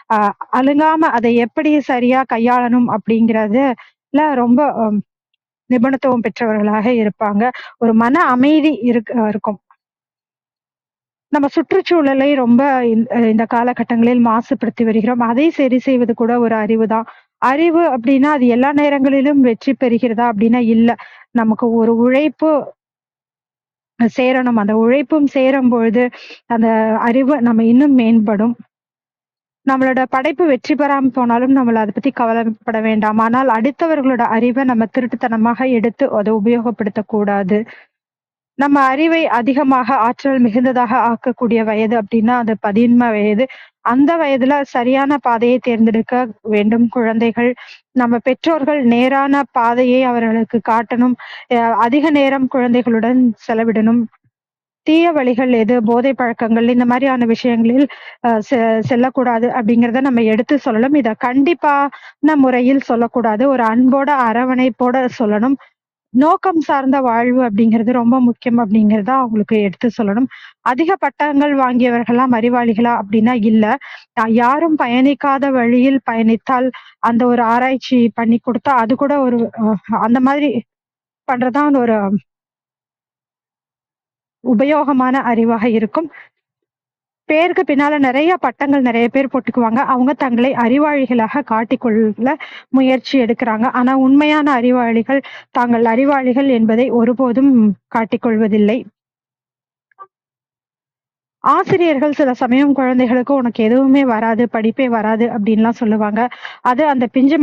அ அலுங்காம அதை எப்படி சரியா கையாளணும் அப்படிங்கிறதுல ரொம்ப நிபுணத்துவம் பெற்றவர்களாக இருப்பாங்க. ஒரு மன அமைதி இருக்கும். நம்ம சுற்றுச்சூழலை ரொம்ப இந்த காலகட்டங்களில் மாசுபடுத்தி வருகிறோம். அதை சரி செய்வது கூட ஒரு அறிவு தான். அறிவு அப்படின்னா, அது எல்லா நேரங்களிலும் வெற்றி பெறுகிறதா அப்படின்னா இல்ல. நமக்கு ஒரு உழைப்பு சேரணும். அந்த உழைப்பும் சேரும்பொழுது, அந்த அறிவு நம்ம இன்னும் மேம்படும். நம்மளோட படைப்பு வெற்றி பெறாம போனாலும் நம்மள அத பத்தி கவலைப்பட வேண்டாம். ஆனால் அடுத்தவர்களோட அறிவ நம்ம திருட்டுத்தனமாக எடுத்து அத உபயோகப்படுத்தக் கூடாது. நம்ம அறிவை அதிகமாக ஆற்றல் மிகுந்ததாக ஆக்கக்கூடிய வயது அப்டின்னா, அது 15 வயது. அந்த வயதுல சரியான பாதையை தேர்ந்தெடுக்க வேண்டும் குழந்தைகள். நம்ம பெற்றோர்கள் நேரான பாதையை அவர்களுக்கு காட்டணும். அதிக நேரம் குழந்தைகளுடன் செலவிடணும். தீய வழிகள் எது, போதை பழக்கங்கள் இந்த மாரியான விஷயங்களில் அ செ செல்லக்கூடாது அப்படிங்கிறத நம்ம எடுத்து சொல்லணும். இத கண்டிப்பான முறையில் சொல்லக்கூடாது. ஒரு அன்போட, அரவணைப்போட சொல்லணும். நோக்கம் சார்ந்த வாழ்வு அப்படிங்கிறது ரொம்ப முக்கியம் அப்படிங்கிறத அவங்களுக்கு எடுத்து சொல்லணும். அதிக பட்டங்கள் வாங்கியவர்கள்லாம் அறிவாளிகளா அப்படின்னா இல்ல. யாரும் பயணிக்காத வழியில் பயணித்தால், அந்த ஒரு ஆராய்ச்சி பண்ணி குடுத்தா, அது கூட ஒரு அந்த மாதிரி பண்றது தான் ஒரு உபயோகமான அறிவாக இருக்கும். பேருக்கு பின்னால நெறைய பட்டங்கள் நெறைய பேர் போட்டுக்குவாங்க. அவங்க தங்களை அறிவாளிகளாக காட்டிக்கொள்ள முயற்சி எடுக்குறாங்க. ஆனா உண்மையான அறிவாளிகள் தாங்கள் அறிவாளிகள் என்பதை ஒருபோதும் காட்டிக்கொள்வதில்லை. ஆசிரியர்கள் சில சமயம் குழந்தைகளுக்கு "உனக்கு எதுவுமே வராது, படிப்பே வராது" அப்படின்லாம் சொல்லுவாங்க. அது அந்த பிஞ்சு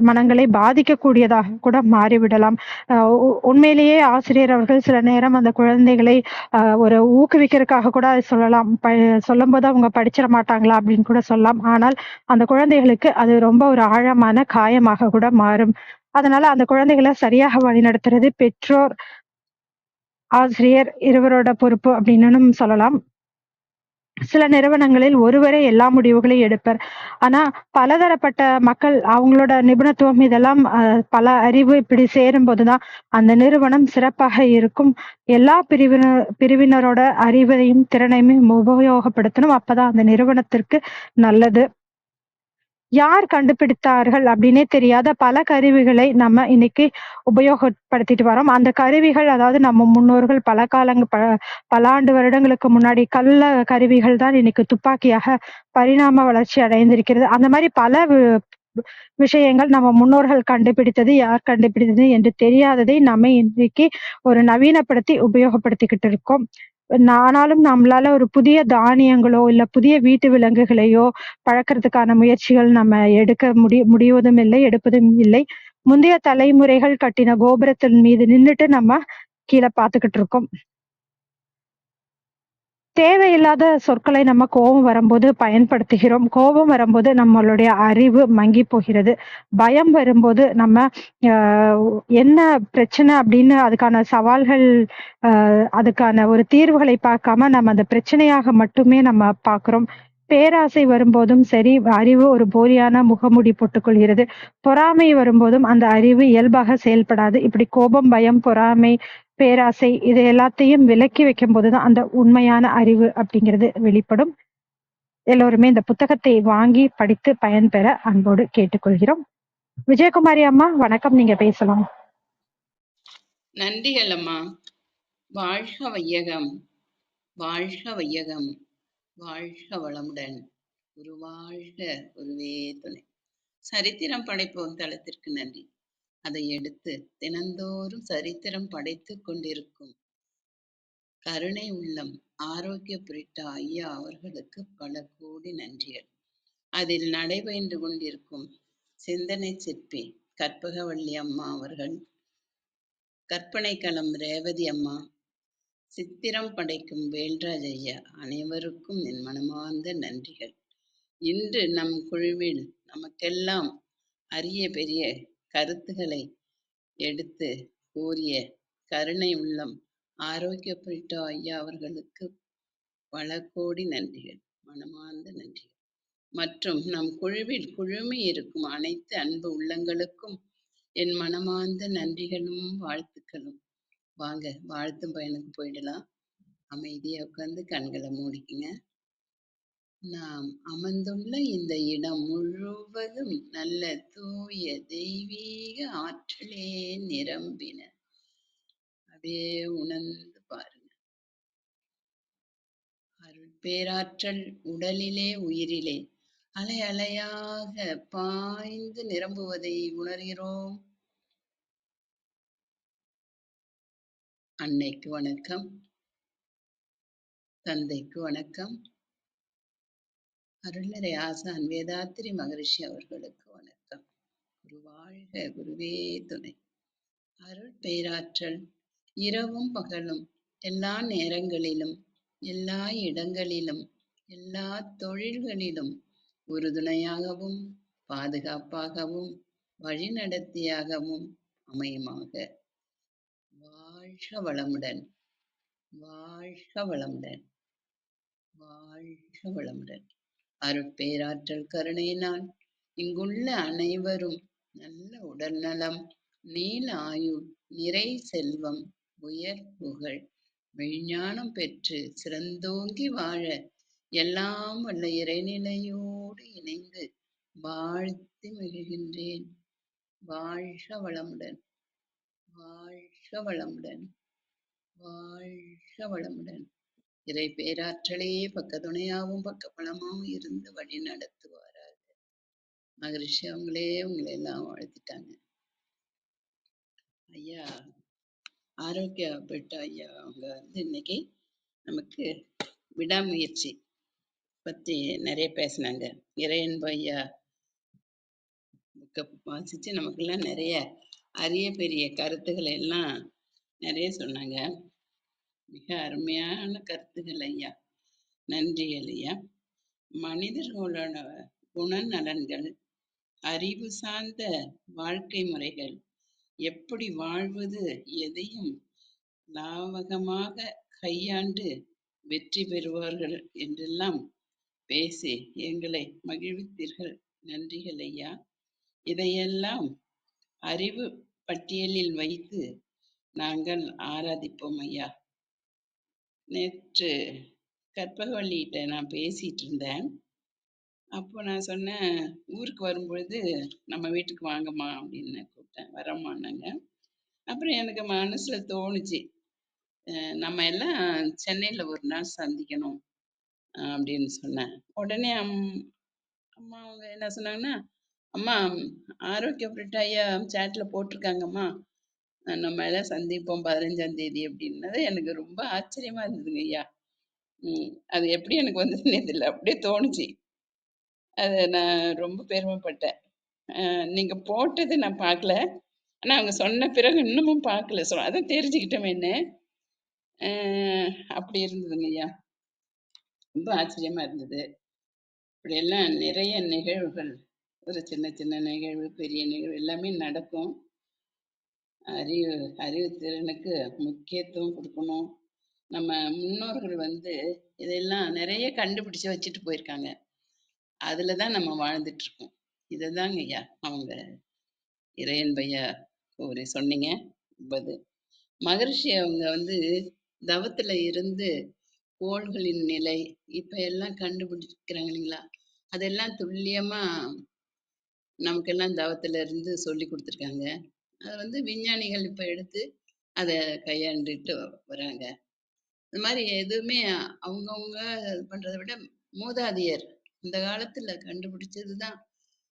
மனங்களை பாதிக்கக்கூடியதாக கூட மாறிவிடலாம். அ உ உண்மையிலேயே ஆசிரியர் அவர்கள் சில நேரம் அந்த குழந்தைகளை ஒரு ஊக்குவிக்கிறதுக்காக கூட அதை சொல்லலாம். சொல்லும்போது அவங்க படிச்சிட மாட்டாங்களா அப்படின்னு கூட சொல்லலாம். ஆனால் அந்த குழந்தைகளுக்கு அது ரொம்ப ஒரு ஆழமான காயமாக கூட மாறும். அதனால அந்த குழந்தைகள சரியாக வழிநடத்துறது பெற்றோர், ஆசிரியர் இருவரோட பொறுப்பு அப்படின்னும் சொல்லலாம். சில நிறுவனங்களில் ஒருவரே எல்லா முடிவுகளையும் எடுப்பர். ஆனா, பலதரப்பட்ட மக்கள் அவங்களோட நிபுணத்துவம் இதெல்லாம் பல அறிவு இப்படி சேரும்போது தான் அந்த நிறுவனம் சிறப்பாக இருக்கும். எல்லா பிரிவினரோட அறிவையும், திறனையும் உபயோகப்படுத்தணும். அப்பதான் அந்த நிறுவனத்திற்கு நல்லது. யார் கண்டுபிடித்தார்கள் அப்படின்னே தெரியாத பல கருவிகளை நம்ம இன்னைக்கு உபயோகப்படுத்திட்டு வரோம். அந்த கருவிகள் அதாவது நம்ம முன்னோர்கள் பல ஆண்டு வருடங்களுக்கு முன்னாடி கருவிகள் தான் இன்னைக்கு துப்பாக்கியாக பரிணாம வளர்ச்சி அடைந்திருக்கிறது. அந்த மாரி பல விஷயங்கள் நம்ம முன்னோர்கள் கண்டுபிடித்தது, யார் கண்டுபிடித்தது என்று தெரியாததை நம்ம இன்றைக்கு ஒரு நவீனப்படுத்தி உபயோகப்படுத்திக்கிட்டு இருக்கோம். ஆனாலும் நம்மளால ஒரு புதிய தானியங்களோ, இல்ல புதிய வீட்டு விலங்குகளையோ பழக்கறதுக்கான முயற்சிகள் நம்ம எடுக்க முடிவதும் இல்லை, எடுப்பதும் இல்லை. முந்தைய தலைமுறைகள் கட்டின கோபுரத்தின் மீது நின்னுட்டு நம்ம கீழ பார்த்துக்கிட்டு இருக்கோம். தேவையில்லாத சொற்களை நம்ம கோபம் வரும்போது பயன்படுத்துகிறோம். கோபம் வரும்போது நம்மளுடைய அறிவு மங்கிப் போகிறது. பயம் வரும்போது நம்ம அ என்ன பிரச்சனை அப்படின்னு அதுக்கான சவால்கள் அதுக்கான ஒரு தீர்வுகளை பார்க்காம நம்ம அந்த பிரச்சனையாக மட்டுமே நம்ம பார்க்கிறோம். பேராசை வரும்போதும் சரி, அறிவு ஒரு போலியான முகமூடி போட்டுக்கொள்கிறது. பொறாமை வரும்போதும் அந்த அறிவு இயல்பாக செயல்படாது. இப்படி கோபம், பயம், பொறாமை, பேராசை இது எல்லாத்தையும் விலக்கி வைக்கும்போது தான் அந்த உண்மையான அறிவு அப்படிங்கிறது வெளிப்படும். எல்லோருமே இந்த புத்தகத்தை வாங்கி படித்து பயன்பெற அன்போடு கேட்டுக்கொள்கிறோம். விஜயகுமாரி அம்மா வணக்கம். நீங்க பேசலாம். நன்றிகள் அம்மா. வாழ்க வையகம், வாழ்க வையகம், வாழ்க வளமுடன். குருவாழ்க, குருவே துணை. சரித்திரம் படைப்போம் தளத்திற்கு நன்றி. அதை எடுத்து தினந்தோறும் சரித்திரம் படைத்துக் கொண்டிருக்கும் கருணை உள்ளம் ஆரோக்கிய பிரிட்டா ஐயா அவர்களுக்கு பல கோடி நன்றிகள். அதில் நடைபயின்று கொண்டிருக்கும் சிந்தனை சிற்பி கற்பகவள்ளி அம்மா அவர்கள், கற்பனை களம் ரேவதி அம்மா, சித்திரம் படைக்கும் வேல்ராஜ் ஐயா அனைவருக்கும் என் மனமார்ந்த நன்றிகள். இன்று நம் குழுவில் நமக்கெல்லாம் அரிய பெரிய கருத்துக்களை எடுத்து கூறிய கருணை உள்ளம் ஆரோக்கிய பிரிட்டோ ஐயா அவர்களுக்கு பல கோடி நன்றிகள், மனமார்ந்த நன்றிகள். மற்றும் நம் குழுவில் குழுமி இருக்கும் அனைத்து அன்பு உள்ளங்களுக்கும் என் மனமார்ந்த நன்றிகளும் வாழ்த்துக்களும். வாங்க வாழ்த்தும் பயனுக்கு போயிடலாம். அமைதியா உட்கார்ந்து கண்களை மூடிக்குங்க. நாம் அமர்ந்துள்ள இந்த இடம் முழுவதும் நல்ல தூய தெய்வீக ஆற்றலே நிரம்பின. அப்படியே உணர்ந்து பாருங்க. அருட்பேராற்றல் உடலிலே உயிரிலே அலை அலையாக பாய்ந்து நிரம்புவதை உணர்கிறோம். அன்னைக்கு வணக்கம், தந்தைக்கு வணக்கம், அருளரை ஆசான் வேதாத்திரி மகரிஷி அவர்களுக்கு வணக்கம். குரு வாழ்க, குருவே துணை. அருள் பேராற்றல் இரவும் பகலும் எல்லா நேரங்களிலும் எல்லா இடங்களிலும் எல்லா தொழில்களிலும் உறுதுணையாகவும் பாதுகாப்பாகவும் வழிநடத்தியாகவும் அமையுமாக. வாழ்க வளமுடன், வாழ்க வளமுடன், வாழ்க வளமுடன். அருட்பேராற்றல் கருணையினால் இங்குள்ள அனைவரும் நல்ல உடல் நலம், நீல ஆயுள், நிறை செல்வம், உயர் புகழ், மெய்ஞானம் பெற்று சிறந்தோங்கி வாழ எல்லாம் வல்ல இறைநிலையோடு இணைந்து வாழ்த்தி மகிழ்கின்றேன். வாழ்க வளமுடன், வாழ்க வளமுடன், வாழ்க வளமுடன். இறை பேராற்றலே பக்கத்துணையாவும் பக்க பலமாவும் இருந்து வழி நடத்துவாராக. மகரிஷி அவங்களே உங்களை எல்லாம் வாழ்த்திட்டாங்க. ஐயா ஆரோக்கியப்பட்ட ஐயா அவங்க இன்னைக்கு நமக்கு விடாமுயற்சி பத்தி நிறைய பேசினாங்க. இறையன்பு ஐயா புக்கை வாசிச்சு நமக்கெல்லாம் நிறைய அரிய பெரிய கருத்துக்களை எல்லாம் நிறைய சொன்னாங்க. மிக அருமையான கருத்துக்கள் ஐயா. நன்றிகள் ஐயா. மனிதர்களோட குணநலன்கள், அறிவு சார்ந்த வாழ்க்கை முறைகள், எப்படி வாழ்வது, எதையும் லாவகமாக கையாண்டு வெற்றி பெறுவார்கள் என்றெல்லாம் பேசி எங்களை மகிழ்வித்தீர்கள். நன்றிகள் ஐயா. இதையெல்லாம் அறிவு பட்டியலில் வைத்து நாங்கள் ஆராதிப்போம் ஐயா. நேற்று கற்பகவள்ளிகிட்ட நான் பேசிட்டு இருந்தேன். அப்போ நான் சொன்னேன், ஊருக்கு வரும்பொழுது நம்ம வீட்டுக்கு வாங்கம்மா அப்படின்னு கூப்பிட்டேன். வரம்மான்னாங்க. அப்புறம் எனக்கு மனசுல தோணுச்சு, நம்ம எல்லாம் சென்னையில ஒரு நாள் சந்திக்கணும் அப்படின்னு சொன்னேன். உடனே அம்மா அவங்க என்ன சொன்னாங்கன்னா, அம்மா ஆரோக்கிய ஐயா சேட்ல போட்டிருக்காங்கம்மா, நம்ம எல்லாம் சந்திப்போம் 15ஆம் தேதி அப்படின்னது எனக்கு ரொம்ப ஆச்சரியமா இருந்ததுங்க ஐயா. அது எப்படி எனக்கு வந்ததுன்னே தெரியல, அப்படியே தோணுச்சு. அது நான் ரொம்ப பெருமைப்பட்டேன். நீங்க போட்டது நான் பார்க்கல, ஆனா அவங்க சொன்ன பிறகு இன்னமும் பார்க்கல. அதான் தெரிஞ்சுக்கிட்டோமேன்னு அப்படி இருந்ததுங்க ஐயா. ரொம்ப ஆச்சரியமா இருந்தது. இப்படியெல்லாம் நிறைய நிகழ்வுகள், ஒரு சின்ன சின்ன நிகழ்வு, பெரிய நிகழ்வு எல்லாமே நடக்கும். அறிவு திறனுக்கு முக்கியத்துவம் கொடுக்கணும். நம்ம முன்னோர்கள் இதெல்லாம் நிறைய கண்டுபிடிச்சு வச்சுட்டு போயிருக்காங்க. அதுலதான் நம்ம வாழ்ந்துட்டு இருக்கோம். இதுதாங்க ஐயா அவங்க இறையன்பையா ஒரு சொன்னீங்க. மகரிஷி அவங்க தவத்துல இருந்து கோள்களின் நிலை இப்ப எல்லாம் கண்டுபிடிக்கிறாங்க இல்லைங்களா, அதெல்லாம் துல்லியமா நமக்கெல்லாம் தவத்துல இருந்து சொல்லி கொடுத்துருக்காங்க. அது விஞ்ஞானிகள் இப்ப எடுத்து அதை கையாண்டுட்டு வராங்க. இந்த மாதிரி எதுவுமே அவங்கவுங்க பண்றதை விட மூதாதையர் இந்த காலத்துல கண்டுபிடிச்சதுதான்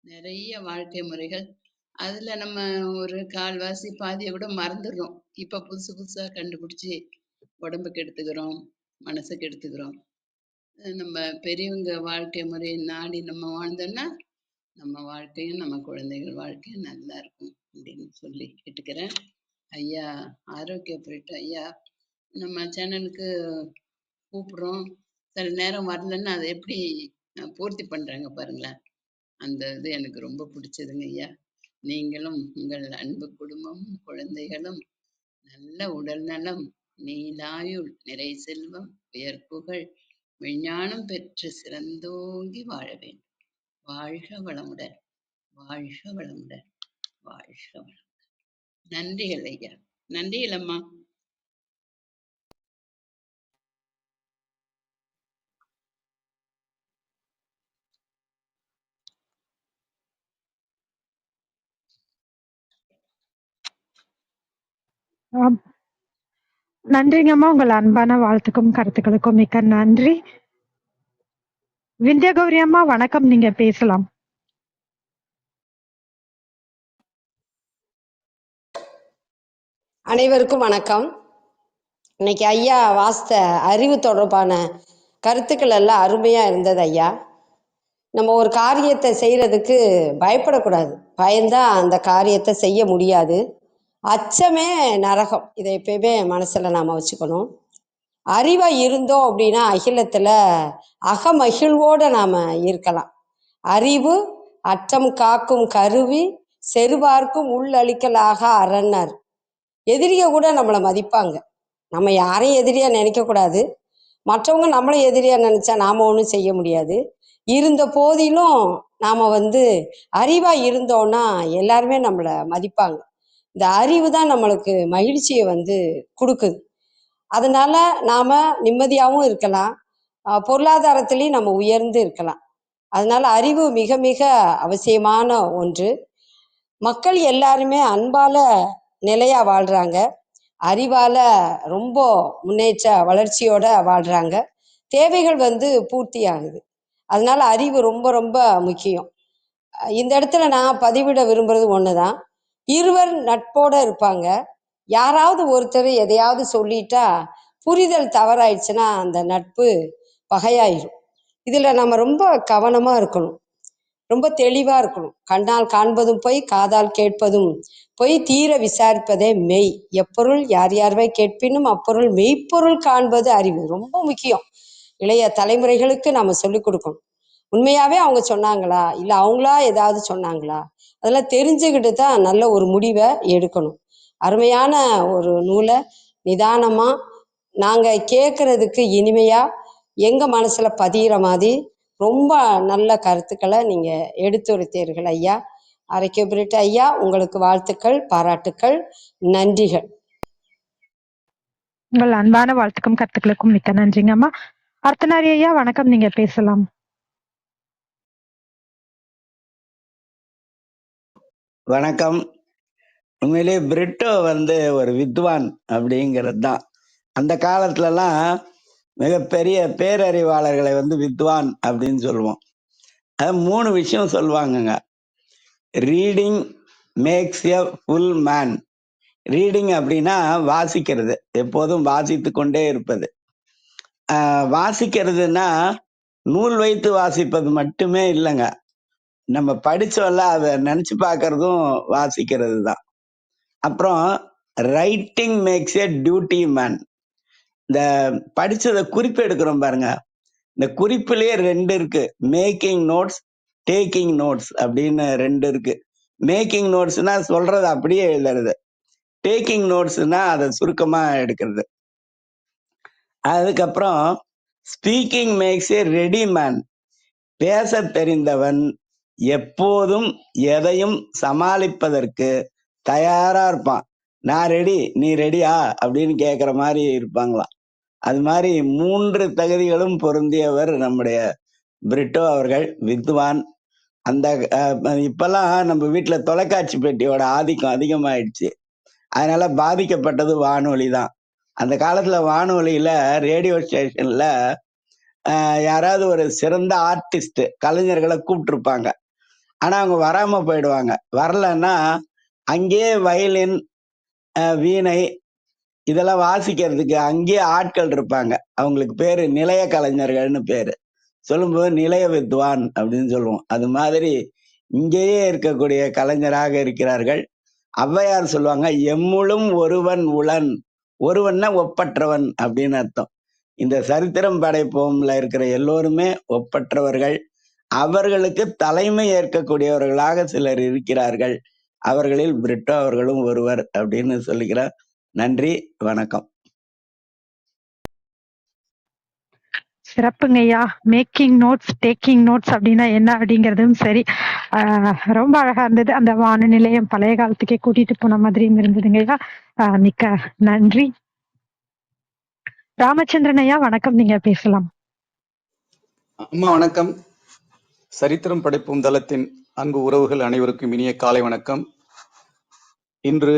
நிறைய வாழ்க்கை முறைகள். அதுல நம்ம ஒரு கால்வாசி பாதியை கூட மறந்துடுறோம். இப்ப புதுசு புதுசா கண்டுபிடிச்சு உடம்புக்கு எடுத்துக்கிறோம். மனசுக்கு எடுத்துக்கிறோம். நம்ம பெரியவங்க வாழ்க்கை முறையை நாடி நம்ம வாழ்ந்தோம்னா நம்ம வாழ்க்கையும் நம்ம குழந்தைகள் வாழ்க்கையும் நல்லா இருக்கும் அப்படின்னு சொல்லி கேட்டுக்கிறேன். ஐயா ஆரோக்கிய பொருட்டு ஐயா நம்ம சேனலுக்கு கூப்பிடுறோம், சில நேரம் வரலன்னா அதை எப்படி பூர்த்தி பண்றாங்க பாருங்களேன். அந்த இது எனக்கு ரொம்ப பிடிச்சதுங்க ஐயா. நீங்களும் உங்கள் அன்பு குடும்பமும் குழந்தைகளும் நல்ல உடல் நலம், நீலாயுள், நிறை செல்வம், உயர்ப்புகழ், விஞ்ஞானம் பெற்று சிறந்தோங்கி வாழ வேண்டும். வாழ்க வளமுடன், வாழ்க வளமுடன், வாழ்க வளம். நன்றிகள் ஐயா. நன்றிகள் அம்மா. ஆம். நன்றிங்கம்மா. உங்கள் அன்பான வாழ்த்துக்கும் கருத்துக்களுக்கும் மிக்க நன்றி. விந்தியா கௌரி அம்மா வணக்கம், நீங்க பேசலாம். அனைவருக்கும் வணக்கம். இன்னைக்கு ஐயா வாசித்த அறிவு தொடர்பான கருத்துக்கள் எல்லாம் அருமையா இருந்தது ஐயா. நம்ம ஒரு காரியத்தை செய்யறதுக்கு பயப்படக்கூடாது. பயந்தா அந்த காரியத்தை செய்ய முடியாது. அச்சமே நரகம். இதை எப்பயுமே மனசுல நாம வச்சுக்கணும். அறிவா இருந்தோம் அப்படின்னா அகிலத்துல அகமகிழ்வோட நாம இருக்கலாம். அறிவு அச்சம் காக்கும் கருவி, செருவார்க்கும் உள்ளளிக்கலாக அரணர். எதிரிய கூட நம்மளை மதிப்பாங்க. நம்ம யாரையும் எதிரியா நினைக்க கூடாது. மற்றவங்க நம்மளை எதிரியா நினைச்சா நாம ஒன்றும் செய்ய முடியாது. இருந்த போதிலும் நாம அறிவா இருந்தோம்னா எல்லாருமே நம்மளை மதிப்பாங்க. இந்த அறிவு தான் நம்மளுக்கு மகிழ்ச்சியை கொடுக்குது. அதனால நாம நிம்மதியாகவும் இருக்கலாம், பொருளாதாரத்திலையும் நம்ம உயர்ந்து இருக்கலாம். அதனால அறிவு மிக மிக அவசியமான ஒன்று. மக்கள் எல்லாருமே அன்பால நிலையா வாழ்றாங்க, அறிவால ரொம்ப முன்னேற்ற வளர்ச்சியோட வாழ்றாங்க. தேவைகள் பூர்த்தி ஆகுது. அதனால அறிவு ரொம்ப ரொம்ப முக்கியம். இந்த இடத்துல நான் பதிவிட விரும்புறது ஒண்ணுதான். இருவர் நட்போட இருப்பாங்க. யாராவது ஒருத்தர் எதையாவது சொல்லிட்டா புரிதல் தவறாயிடுச்சுன்னா அந்த நட்பு பகையாயிரும். இதுல நம்ம ரொம்ப கவனமா இருக்கணும், ரொம்ப தெளிவா இருக்கணும். கண்ணால் காண்பதும் பொய், காதால் கேட்பதும் பொய், தீர விசாரிப்பதே மெய். எப்பொருள் யார் யார்வை கேட்பினும் அப்பொருள் மெய்ப்பொருள் காண்பது அறிவு. ரொம்ப முக்கியம். இளைய தலைமுறைகளுக்கு நம்ம சொல்லிக் கொடுக்கணும். உண்மையாவே அவங்க சொன்னாங்களா, இல்ல அவங்களா ஏதாவது சொன்னாங்களா, அதெல்லாம் தெரிஞ்சுக்கிட்டு தான் நல்ல ஒரு முடிவை எடுக்கணும். அருமையான ஒரு நூலை நிதானமா நாங்க கேட்கறதுக்கு இனிமையா எங்க மனசுல பதிகிற மாதிரி ரொம்ப நல்ல கருத்துக்களை நீங்க எடுத்துரைத்தீர்கள் ஐயா. அரைக்கபிரிட்டு ஐயா, உங்களுக்கு வாழ்த்துக்கள், பாராட்டுக்கள், நன்றிகள். உங்கள் அன்பான வாழ்த்துக்கும் கருத்துக்களுக்கும் மிக்க நன்றிங்கம்மா. அர்த்தநாரி ஐயா வணக்கம், நீங்க பேசலாம். வணக்கம். உண்மையிலே பிரிட்டோ ஒரு வித்வான் அப்படிங்கிறது தான். அந்த காலத்துலலாம் மிகப்பெரிய பேரறிவாளர்களை வித்வான் அப்படின்னு சொல்லுவோம். அது 3 விஷயம் சொல்லுவாங்கங்க. Reading makes a full man. Reading அப்படின்னா வாசிக்கிறது, எப்போதும் வாசித்து கொண்டே இருப்பது. வாசிக்கிறதுனா நூல் வைத்து வாசிப்பது மட்டுமே இல்லைங்க, நம்ம படிச்சோம்ல அதை நினைச்சு பார்க்கறதும் வாசிக்கிறது தான். அப்புறம் writing makes a duty man. இந்த படிச்சதை குறிப்பு எடுக்கிறோம் பாருங்க, இந்த குறிப்பிலேயே 2 இருக்கு. மேக்கிங் நோட்ஸ், டேக்கிங் நோட்ஸ் அப்படின்னு 2 இருக்கு. மேக்கிங் நோட்ஸ்னா சொல்றது அப்படியே எழுதுறது, டேக்கிங் நோட்ஸ்னா அதை சுருக்கமா எடுக்கிறது. அதுக்கப்புறம் speaking makes a ready man. பேச தெரிந்தவன் எப்போதும் எதையும் சமாளிப்பதற்கு தயாரா இருப்பான். நான் ரெடி, நீ ரெடியா அப்படின்னு கேட்குற மாதிரி இருப்பாங்களாம். அது மாதிரி 3 தகுதிகளும் பொருந்தியவர் நம்முடைய பிரிட்டோ அவர்கள், வித்வான். அந்த இப்பெல்லாம் நம்ம வீட்டுல தொலைக்காட்சி பெட்டியோட ஆதிக்கம் அதிகமாயிடுச்சு. அதனால பாதிக்கப்பட்டது வானொலி தான். அந்த காலத்துல வானொலியில, ரேடியோ ஸ்டேஷன்ல யாராவது ஒரு சிறந்த ஆர்டிஸ்ட் கலைஞர்களை கூப்பிட்டுருப்பாங்க. ஆனா அவங்க வராம போயிடுவாங்க. வரலன்னா அங்கேயே வயலின், வீணை, இதெல்லாம் வாசிக்கிறதுக்கு அங்கேயே ஆட்கள் இருப்பாங்க. அவங்களுக்கு பேரு நிலைய கலைஞர்கள்னு பேரு. சொல்லும்போது நிலைய வித்வான் அப்படின்னு சொல்லுவோம். அது மாதிரி இங்கேயே இருக்கக்கூடிய கலைஞராக இருக்கிறார்கள். ஔவையார் சொல்லுவாங்க, எம்முளும் ஒருவன் உளன். ஒருவன்னா ஒப்பற்றவன் அப்படின்னு அர்த்தம். இந்த சரித்திரம் படைப்போம்ல இருக்கிற எல்லோருமே ஒப்பற்றவர்கள். அவர்களுக்கு தலைமை ஏற்கக்கூடியவர்களாக சிலர் இருக்கிறார்கள். அவர்களில் பிரிட்டோ அவர்களும் ஒருவர் அப்படின்னு சொல்லிக்கிறார். நன்றி, வணக்கம். சிறப்புங்கய்யா. மேக்கிங் நோட்ஸ், டேக்கிங் நோட்ஸ் அப்படின்னா என்ன அப்படிங்கிறதும் சரி. ரொம்ப அழகா இருந்தது. அந்த வானொலி நிலையம் பழைய காலத்துக்கே கூட்டிட்டு போன மாதிரியும் இருந்ததுங்கய்யா. மிக்க நன்றி. ராமச்சந்திரன் ஐயா வணக்கம், நீங்க பேசலாம். அம்மா வணக்கம். சரித்திரம் படைப்போம் தளத்தின் அன்பு உறவுகள் அனைவருக்கும் இனிய காலை வணக்கம். இன்று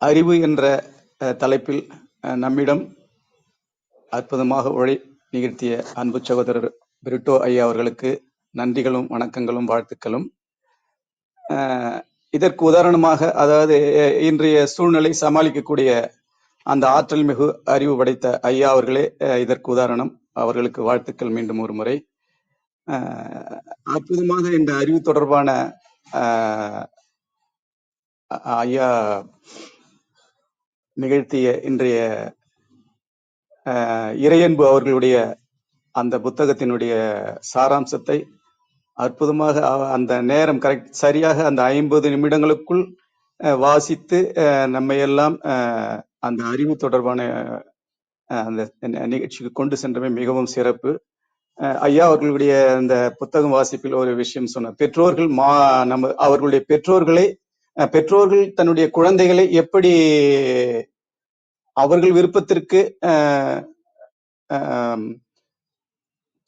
அறிவு என்ற தலைப்பில் நம்மிடம் அற்புதமாக உரை நிகழ்த்திய அன்பு சகோதரர் பிரிட்டோ ஐயா அவர்களுக்கு நன்றிகளும் வணக்கங்களும் வாழ்த்துக்களும். இதற்கு உதாரணமாக, அதாவது இன்றைய சூழ்நிலை சமாளிக்கக்கூடிய அந்த ஆற்றல் மிகு அறிவு படைத்த ஐயா அவர்களே இதற்கு உதாரணம். அவர்களுக்கு வாழ்த்துக்கள் மீண்டும் ஒரு முறை. அற்புதமாக இந்த அறிவு தொடர்பான ஐயா நிகழ்த்திய இன்றைய இறையன்பு அவர்களுடைய அந்த புத்தகத்தினுடைய சாராம்சத்தை அற்புதமாக அந்த நேரம் கரெக்ட் சரியாக அந்த 50 நிமிடங்களுக்குள் வாசித்து நம்மையெல்லாம் அந்த அறிவு தொடர்பான அந்த நிகழ்ச்சிக்கு கொண்டு சென்றமை மிகவும் சிறப்பு. ஐயா அவர்களுடைய அந்த புத்தகம் வாசிப்பில் ஒரு விஷயம் சொன்னார். பெற்றோர்கள் அவர்களுடைய பெற்றோர்கள் தன்னுடைய குழந்தைகளை எப்படி அவர்கள் விருப்பத்திற்கு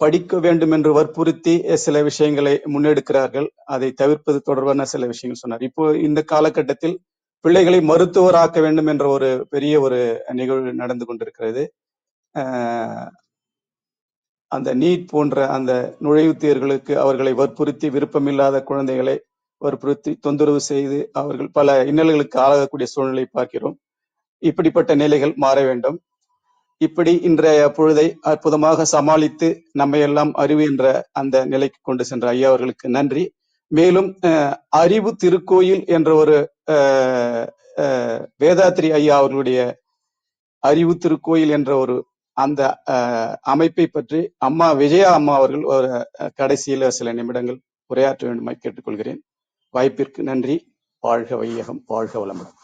படிக்க வேண்டும் என்று வற்புறுத்தி சில விஷயங்களை முன்னெடுக்கிறார்கள். அதை தவிர்ப்பது தொடர்பான சில விஷயங்கள் சொன்னார். இப்போ இந்த காலகட்டத்தில் பிள்ளைகளை மருத்துவராக்க வேண்டும் என்ற ஒரு பெரிய ஒரு நிகழ்வு நடந்து கொண்டிருக்கிறது. அந்த நீட் போன்ற அந்த நுழைவுத் தேர்வுகளுக்கு அவர்களை வற்புறுத்தி, விருப்பமில்லாத குழந்தைகளை வற்புறுத்தி தொந்தரவு செய்து அவர்கள் பல இன்னல்களுக்கு ஆளாகக்கூடிய சூழ்நிலை பார்க்கிறோம். இப்படிப்பட்ட நிலைகள் மாற வேண்டும். இப்படி இன்றைய பொழுதை அற்புதமாக சமாளித்து நம்மையெல்லாம் அறிவு என்ற அந்த நிலைக்கு கொண்டு சென்ற ஐயா அவர்களுக்கு நன்றி. மேலும் அறிவு திருக்கோயில் என்ற ஒரு வேதாத்ரி ஐயா அவர்களுடைய அறிவு திருக்கோயில் என்ற ஒரு அந்த அமைப்பை பற்றி அம்மா விஜயா அம்மா அவர்கள் ஒரு கடைசியில சில நிமிடங்கள் உரையாற்ற வேண்டுமாய் கேட்டுக்கொள்கிறேன். வாய்ப்பிற்கு நன்றி. வாழ்க வையகம், வாழ்க வளமுடன்.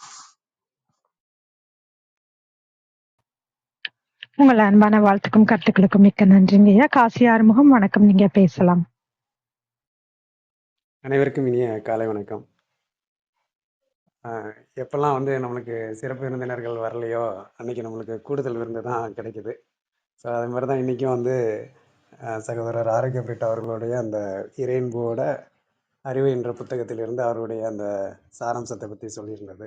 உங்கள் அன்பான வாழ்த்துக்கும் கருத்துக்களுக்கும் மிக்க நன்றிங்கய்யா. காசி ஆறுமுகம் வணக்கம், நீங்க பேசலாம். அனைவருக்கும் இனிய காலை வணக்கம். எப்பெல்லாம் வந்து நம்மளுக்கு சிறப்பு விருந்தினர்கள் வரலையோ அன்னைக்கு நம்மளுக்கு கூடுதல் விருந்து தான் கிடைக்குது. ஸோ அது மாதிரி தான் இன்றைக்கும் வந்து சகோதரர் ஆரோக்கிய பிரிட்டோ அவர்களுடைய அந்த இறையன்போட அறிவு என்ற புத்தகத்திலிருந்து அவருடைய அந்த சாராம்சத்தை பற்றி சொல்லியிருந்தது.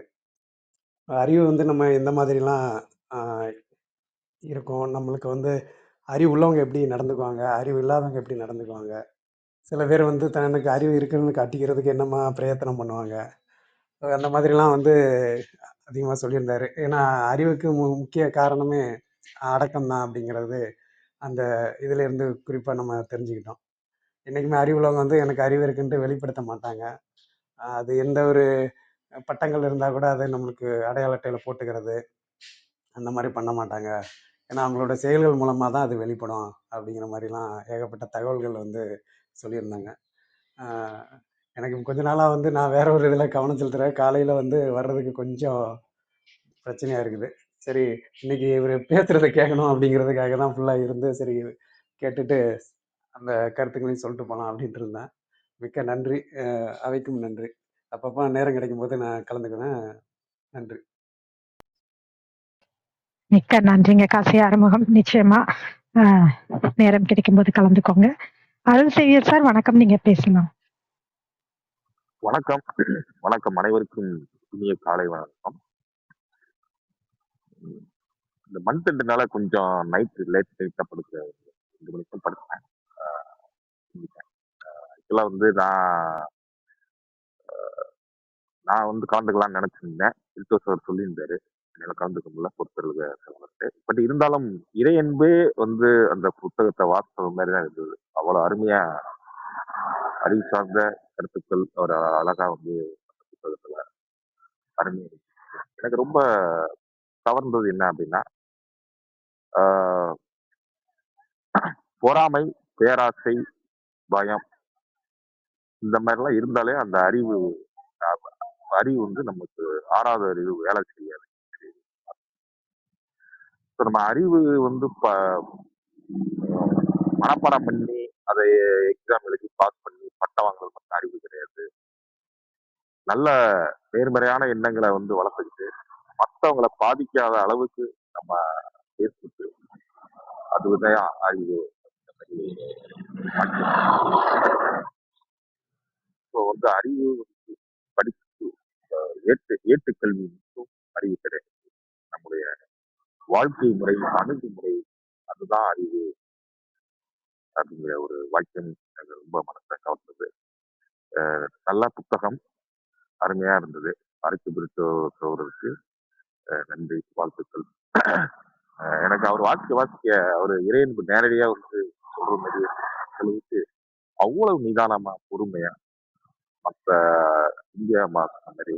அறிவு வந்து நம்ம எந்த மாதிரிலாம் இருக்கும், நம்மளுக்கு வந்து அறிவு உள்ளவங்க எப்படி நடந்துக்குவாங்க, அறிவு இல்லாதவங்க எப்படி நடந்துக்குவாங்க, சில பேர் வந்து தனக்கு அறிவு இருக்குன்னு காட்டிக்கிறதுக்கு என்னமா பிரயத்தனம் பண்ணுவாங்க, அந்த மாதிரிலாம் வந்து அதிகமாக சொல்லியிருந்தாரு. ஏன்னா அறிவுக்கு முக்கிய காரணமே அடக்கம் தான் அப்படிங்கிறது அந்த இதில் இருந்து குறிப்பாக நம்ம தெரிஞ்சுக்கிட்டோம். என்றைக்குமே அறிவுள்ளவங்க வந்து எனக்கு அறிவு இருக்குன்ட்டு வெளிப்படுத்த மாட்டாங்க. அது எந்த ஒரு பட்டங்கள் இருந்தால் கூட அதை நம்மளுக்கு அடையாள அட்டையில் போட்டுக்கிறது அந்த மாதிரி பண்ண மாட்டாங்க. ஏன்னா அவங்களோட செயல்கள் மூலமாக தான் அது வெளிப்படும் அப்படிங்கிற மாதிரிலாம் ஏகப்பட்ட தகவல்கள் வந்து சொல்லியிருந்தாங்க. எனக்கு கொஞ்ச நாளாக வந்து நான் வேற ஒரு இதில் கவனம் செலுத்துகிறேன். காலையில் வந்து வர்றதுக்கு கொஞ்சம் பிரச்சனையாக இருக்குது. சரி, இன்னைக்கு இவர் பேசுகிறத கேட்கணும் அப்படிங்கிறதுக்காக தான் ஃபுல்லாக இருந்து சரி கேட்டுட்டு அந்த கருத்துக்களையும் சொல்லிட்டு போகலாம் அப்படின்ட்டு இருந்தேன். மிக்க நன்றி. அவைக்கும் நன்றி. அப்பப்போ நேரம் கிடைக்கும் போது நான் கலந்துக்கிறேன். நன்றி. மிக்க நன்றிங்க காசி ஆறுமுகம். நிச்சயமா நேரம் கிடைக்கும் போது கலந்துக்கோங்க. அருள் செய்யர் சார் வணக்கம், நீங்க பேசலாம். வணக்கம். வணக்கம், அனைவருக்கும் இனிய காலை வணக்கம். இந்த மந்த் ரெண்டுனால கொஞ்சம் நைட்டு லேட்டாக படுக்கிறேன். 2 மணிக்கும் படுத்தேன். ஆக்சுவலாக வந்து நான் வந்து கலந்துக்கலாம்னு நினச்சிருந்தேன். சார் சொல்லியிருந்தாரு. என்னால கலந்துக்க முடியல பொறுத்தருக சகோதரர். பட் இருந்தாலும் இறையன்பே வந்து அந்த புத்தகத்தை வாசிச்ச மாதிரி தான் இருந்தது. அவ்வளவு அருமையா அறிவு சார்ந்த கருத்துக்கள் அவர் அழகா வந்து அந்த புத்தகத்துல அருமையா இருக்கு. எனக்கு ரொம்ப கவர்ந்தது என்ன அப்படின்னா ஆஹ் பொறாமை, பேராசை, பயம் இந்த மாதிரிலாம் இருந்தாலே அந்த அறிவு அறிவு வந்து நமக்கு ஆறாவது அறிவு வேலை செய்யாது. இப்ப நம்ம அறிவு வந்து மனப்பாடம் பண்ணி அதை எக்ஸாம் எழுதி பாஸ் பண்ணி பட்டம் வாங்குறது மட்டும் அறிவு கிடையாது. நல்ல நேர்மறையான எண்ணங்களை வந்து வளர்த்துக்கிட்டு மற்றவங்களை பாதிக்காத அளவுக்கு நம்ம ஏற்பட்டு அதுதான் அறிவு. இப்போ வந்து அறிவு படிப்பு ஏட்டுக்கல்வி மட்டும் அறிவு கிடையாது. நம்முடைய வாழ்க்கை முறை, அணுகுமுறை அதுதான் அறிவு அப்படிங்கிற ஒரு வாக்கியம் எனக்கு ரொம்ப மனசை கவர்ந்தது. நல்ல புத்தகம், அருமையா இருந்தது. அரிசி பிரிட்டோ சோழருக்கு நன்றி, வாழ்த்துக்கள். எனக்கு அவர் வாசிக்க அவர் இறையன்பு நேரடியா வந்து சொல்ற மாதிரி அளவுக்கு அவ்வளவு நிதானமா பொறுமையா மற்ற இந்தியா சொன்ன மாதிரி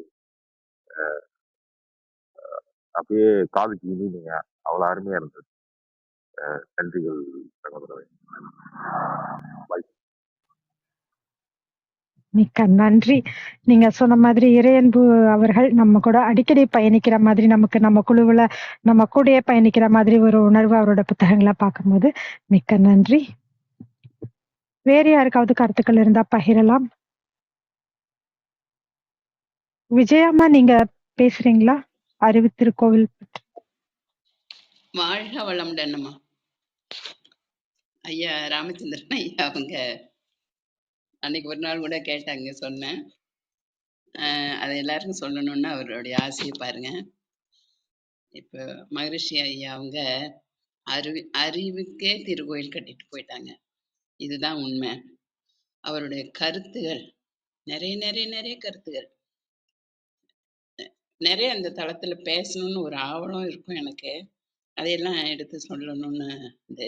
அப்படியே காதுக்கு இனிமைங்க அவ்வளவு அருமையா இருந்தது. நன்றிகள் சகோதரர். மிக்க நன்றி. நீங்க சொன்ன மாதிரி இறையன்பு அவர்கள் நம்ம கூட அடிக்கடி பயணிக்கிற மாதிரி, நமக்கு நம்ம குழுவுல நம்ம கூடயே பயணிக்கிற மாதிரி ஒரு உணர்வு அவரோட புத்தகங்கள பார்க்கும்போது மிக்க நன்றி. வேறு யாருக்காவது கருத்துக்கள் இருந்தா பகிரலாம். விஜயம்மா, நீங்க பேசுறீங்களா? அறிவு திருக்கோவில் பற்றி. வாழ்க வளமுடன்மா. ஐயா ராமச்சந்திரன் ஐயா அவங்க அன்னைக்கு ஒரு நாள் கூட கேட்டாங்க, சொன்னேன். அதை எல்லாருக்கும் சொல்லணும்னு அவருடைய ஆசையை பாருங்க. இப்போ மகரிஷி ஐயா அவங்க அறிவுக்கே திருக்கோயில் கட்டிட்டு போயிட்டாங்க. இதுதான் உண்மை. அவருடைய கருத்துகள் நிறைய நிறைய நிறைய கருத்துகள் நிறைய அந்த தளத்துல பேசணும்னு ஒரு ஆவலம் இருக்கும் எனக்கு. அதையெல்லாம் எடுத்து சொல்லணும்னு இது.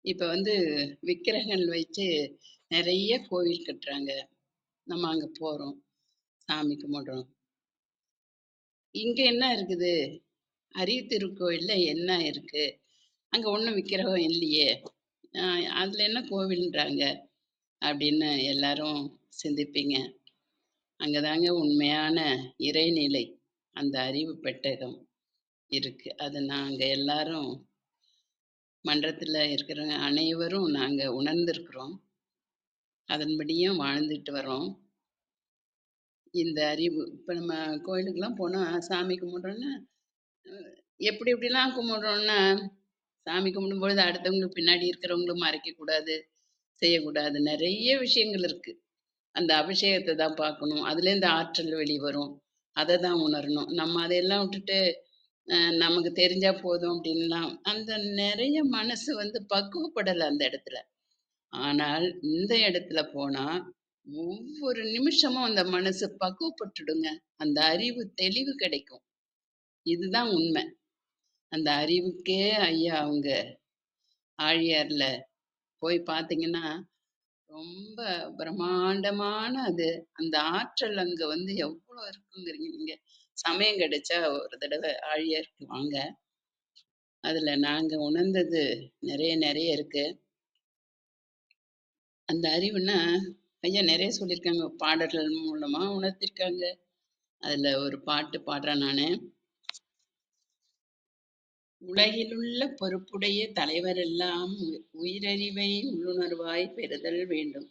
இப்ப வந்து விக்கிரகங்கள் வச்சு நிறைய கோவில் கட்டுறாங்க. நம்ம அங்க போறோம், சாமி கும்பிடுறோம். இங்க என்ன இருக்குது? அரிய திருக்கோயில்ல என்ன இருக்கு? அங்க ஒண்ணும் விக்கிரகம் இல்லையே, அதுல என்ன கோவில்ன்றாங்க அப்படின்னு எல்லாரும் சிந்திப்பீங்க. அங்கதாங்க உண்மையான இறைநிலை, அந்த அறிவு பெட்டகம் இருக்கு. அதை நாங்க எல்லாரும் மன்றத்துல இருக்கிறவங்க அனைவரும் நாங்க உணர்ந்திருக்கிறோம். அதன்படியும் வாழ்ந்துட்டு வரோம். இந்த அறிவு இப்ப நம்ம கோயிலுக்கெல்லாம் போனா சாமி கும்பிடுறோம்னா எப்படி எப்படிலாம் கும்பிடுறோம்னா, சாமி கும்பிடும்பொழுது அடுத்தவங்களுக்கு பின்னாடி இருக்கிறவங்களும் மறைக்க கூடாது, செய்யக்கூடாது. நிறைய விஷயங்கள் இருக்கு. அந்த அபிஷேகத்தை தான் பார்க்கணும். அதுலேருந்து ஆற்றல் வெளிவரும். அதை தான் உணரணும். நம்ம அதையெல்லாம் விட்டுட்டு நமக்கு தெரிஞ்சா போதும் அப்படின்லாம் அந்த நிறைய மனசு வந்து பக்குவப்படலை அந்த இடத்துல. ஆனால் இந்த இடத்துல போனா ஒவ்வொரு நிமிஷமும் அந்த மனசு பக்குவப்பட்டுடுங்க. அந்த அறிவு தெளிவு கிடைக்கும். இதுதான் உண்மை. அந்த அறிவுக்கே ஐயா அவங்க ஆழியார்ல போய் பார்த்தீங்கன்னா ரொம்ப பிரம்மாண்டமான அது. அந்த ஆற்றல் அங்க வந்து எவ்வளவு இருக்குங்கிறீங்க நீங்க. சமயம் கிடைச்சா ஒரு தடவை ஆழியாருக்கு வாங்க. அதுல நாங்க உணர்ந்தது நிறைய நிறைய இருக்கு. அந்த அறிவுன்னா ஐயா நிறைய சொல்லியிருக்காங்க, பாடல்கள் மூலமா உணர்த்திருக்காங்க. அதுல ஒரு பாட்டு பாடுறேன் நானு. உலகிலுள்ள பொறுப்புடைய தலைவரெல்லாம் உயிரறிவை உள்ளுணர்வாய் பெறுதல் வேண்டும்.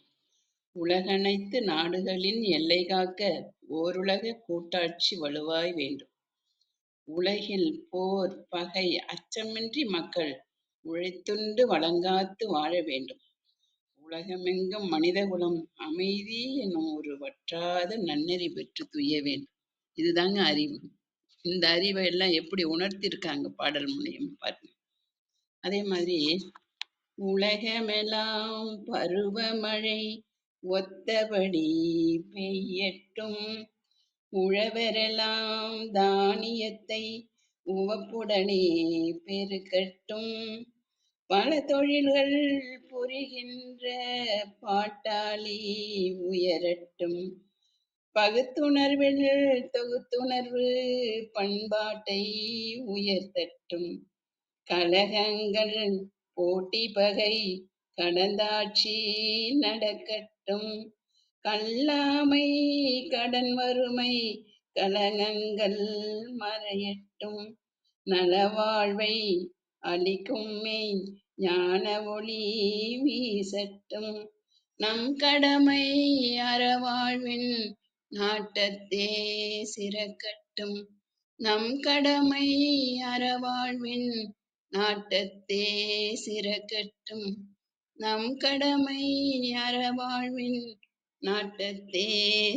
உலகனைத்து நாடுகளின் எல்லை காக்க ஓருலக கூட்டாட்சி வலுவாய் வேண்டும். உலகில் போர் பகை அச்சமின்றி மக்கள் உழைத்துண்டு வளங்காத்து வாழ வேண்டும். உலகமெங்கும் மனிதகுலம் அமைதி எனும் ஒரு வற்றாத நன்னெறி பெற்று துய்ய வேண்டும். இதுதாங்க அறிவு. இந்த அறிவை எல்லாம் எப்படி உணர்த்திருக்காங்க பாடல் மூலியம் பாருங்க. அதே மாதிரி உலகமெல்லாம் பருவமழை ஒத்தபடி பெய்யட்டும், உழவரெல்லாம் தானியத்தை உவப்புடனே பெருக்கட்டும். பல தொழில்கள் புரிகின்ற பாட்டாளி உயரட்டும். பகுத்துணர்வில் தொகுத்துணர்வு பண்பாட்டை உயர்த்தட்டும். கலகங்கள் போட்டி பகை கடந்தாட்சி நடக்கட்டும். கல்லாமை கடன் வறுமை கலகங்கள் மறையட்டும். நலவாழ்வை அளிக்கும் மெய் ஞான ஒளி வீசட்டும். நம் கடமை அறவாழ்வின் நாட்டத்தே சிறக்கட்டும். நம் கடமை அறவாழ்வின் நாட்டத்தே சிறக்கட்டும். நம் கடமை அறவாழ்வின் நாட்டத்தே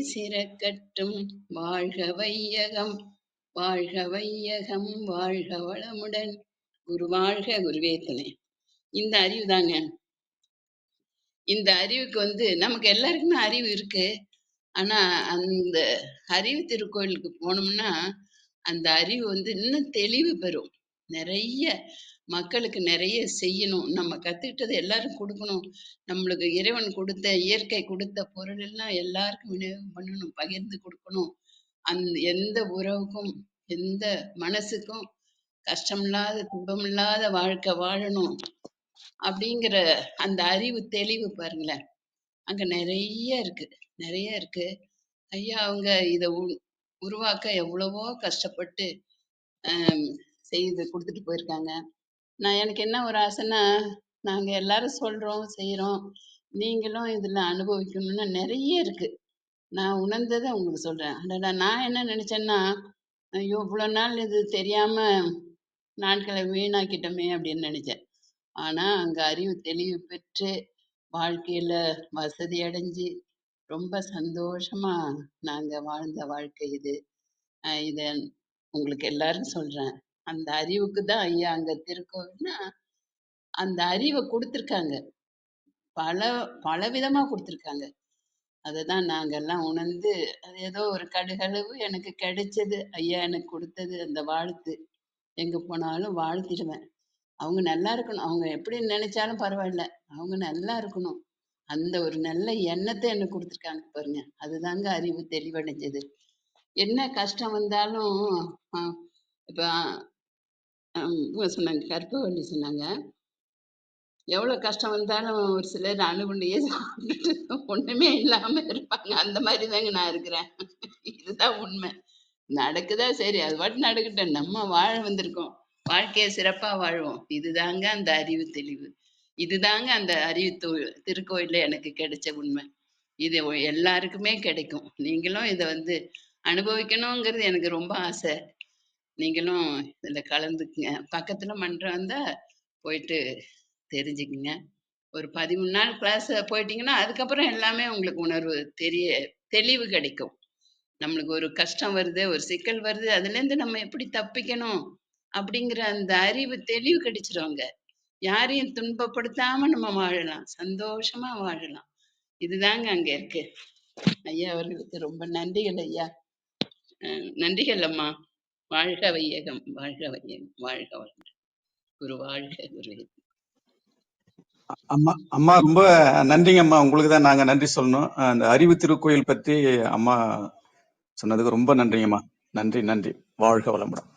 சிறக்கட்டும். வாழ்க வையகம், வாழ்க வையகம், வாழ்க வளமுடன். குரு வாழ்க, குருவே துணை. இந்த அறிவு தாங்க, இந்த அறிவுக்கு நமக்கு எல்லாருக்குமே அறிவு இருக்கு. ஆனா அந்த அறிவு திருக்கோயிலுக்கு போனோம்னா அந்த அறிவு இன்னும் தெளிவு பெறும். நிறைய மக்களுக்கு நிறைய செய்யணும், நம்ம கத்துக்கிட்டதை எல்லாரும் கொடுக்கணும். நம்மளுக்கு இறைவன் கொடுத்த இயற்கை கொடுத்த பொருள் எல்லாம் எல்லாருக்கும் விநியோகம் பண்ணணும், பகிர்ந்து கொடுக்கணும். எந்த உறவுக்கும் எந்த மனசுக்கும் கஷ்டமில்லாத துன்பமில்லாத வாழ்க்கை வாழணும் அப்படிங்கிற அந்த அறிவு தெளிவு பாருங்களேன், அங்க நிறைய இருக்கு, நிறைய இருக்கு. ஐயா அவங்க இதை உருவாக்க எவ்வளவோ கஷ்டப்பட்டு செய்து கொடுத்துட்டு போயிருக்காங்க. எனக்கு என்ன ஒரு ஆசைன்னா, நாங்க எல்லாரும் சொல்றோம் செய்யறோம், நீங்களும் இதுல அனுபவிக்கணும்னு நிறைய இருக்கு. நான் உணர்ந்ததை உங்களுக்கு சொல்றேன். அடடா, நான் என்ன நினைச்சேன்னா, ஐயோ இவ்வளவு நாள் இது தெரியாம நாட்களை வீணாக்கிட்டோமே அப்படின்னு நினைச்சேன். ஆனா அங்க அறிவு தெளிவு பெற்று வாழ்க்கையில வசதி அடைஞ்சு ரொம்ப சந்தோஷமா நாங்க வாழ்ந்த வாழ்க்கை இது. இத உங்களுக்கு எல்லாரும் சொல்றேன். அந்த அறிவுக்கு தான் ஐயா அங்க திருக்கோவில்னா அந்த அறிவை கொடுத்துருக்காங்க, பல பல விதமா கொடுத்துருக்காங்க. அததான் நாங்க எல்லாம் உணர்ந்து, அது ஏதோ ஒரு கடுகளவு எனக்கு கிடைச்சது, ஐயா எனக்கு கொடுத்தது அந்த வாழ்த்து. எங்க போனாலும் வாழ்த்திடுவேன். அவங்க நல்லா இருக்கணும், அவங்க எப்படி நினைச்சாலும் பரவாயில்ல, அவங்க நல்லா இருக்கணும். அந்த ஒரு நல்ல எண்ணத்தை எனக்கு கொடுத்துருக்காங்க பாருங்க, அதுதாங்க அறிவு தெளிவடைஞ்சது. என்ன கஷ்டம் வந்தாலும் இப்ப இவங்க சொன்னாங்க, கற்பவள்ளி சொன்னாங்க, எவ்வளவு கஷ்டம் வந்தாலும் ஒரு சிலர் அணுகுண்டையே சாப்பிட்டுட்டு ஒண்ணுமே இல்லாம இருப்பாங்க. அந்த மாதிரி தாங்க நான் இருக்கிறேன். இதுதான் உண்மை. நடக்குதா சரி, அது பாட்டு நடக்கட்டும், நம்ம வாழ வந்திருக்கோம், வாழ்க்கையை சிறப்பா வாழ்வோம். இதுதாங்க அந்த அறிவு தெளிவு, இதுதாங்க அந்த அறிவு திருக்கோயில்ல எனக்கு கிடைச்ச உண்மை. இது எல்லாருக்குமே கிடைக்கும். நீங்களும் இதை அனுபவிக்கணுங்கிறது எனக்கு ரொம்ப ஆசை. நீங்களும் இதுல கலந்துக்குங்க. பக்கத்துல மன்றம் வந்தா போயிட்டு தெரிஞ்சுக்குங்க. ஒரு 13 நாள் கிளாஸ் போயிட்டீங்கன்னா அதுக்கப்புறம் எல்லாமே உங்களுக்கு உணர்வு தெளிவு கிடைக்கும். நம்மளுக்கு ஒரு கஷ்டம் வருது, ஒரு சிக்கல் வருது, அதுல இருந்து நம்ம எப்படி தப்பிக்கணும் அப்படிங்கிற அந்த அறிவு தெளிவு கிடைச்சிருவாங்க. யாரையும் துன்பப்படுத்தாம நம்ம வாழலாம், சந்தோஷமா வாழலாம். இதுதாங்க அங்க இருக்கு. ஐயா அவர்களுக்கு ரொம்ப நன்றிகள் ஐயா. நன்றிகள் அம்மா. வாழ்க வையகம், வாழ்க வையகம், வாழ்க வளமுடன். குரு வாழ்க, குருவே. அம்மா அம்மா ரொம்ப நன்றிங்க அம்மா. உங்களுக்கு தான் நாங்க நன்றி சொல்லணும். அந்த அறிவு திருக்கோயில் பத்தி அம்மா சொன்னதுக்கு ரொம்ப நன்றிங்கம்மா. நன்றி நன்றி. வாழ்க வளமுடன்.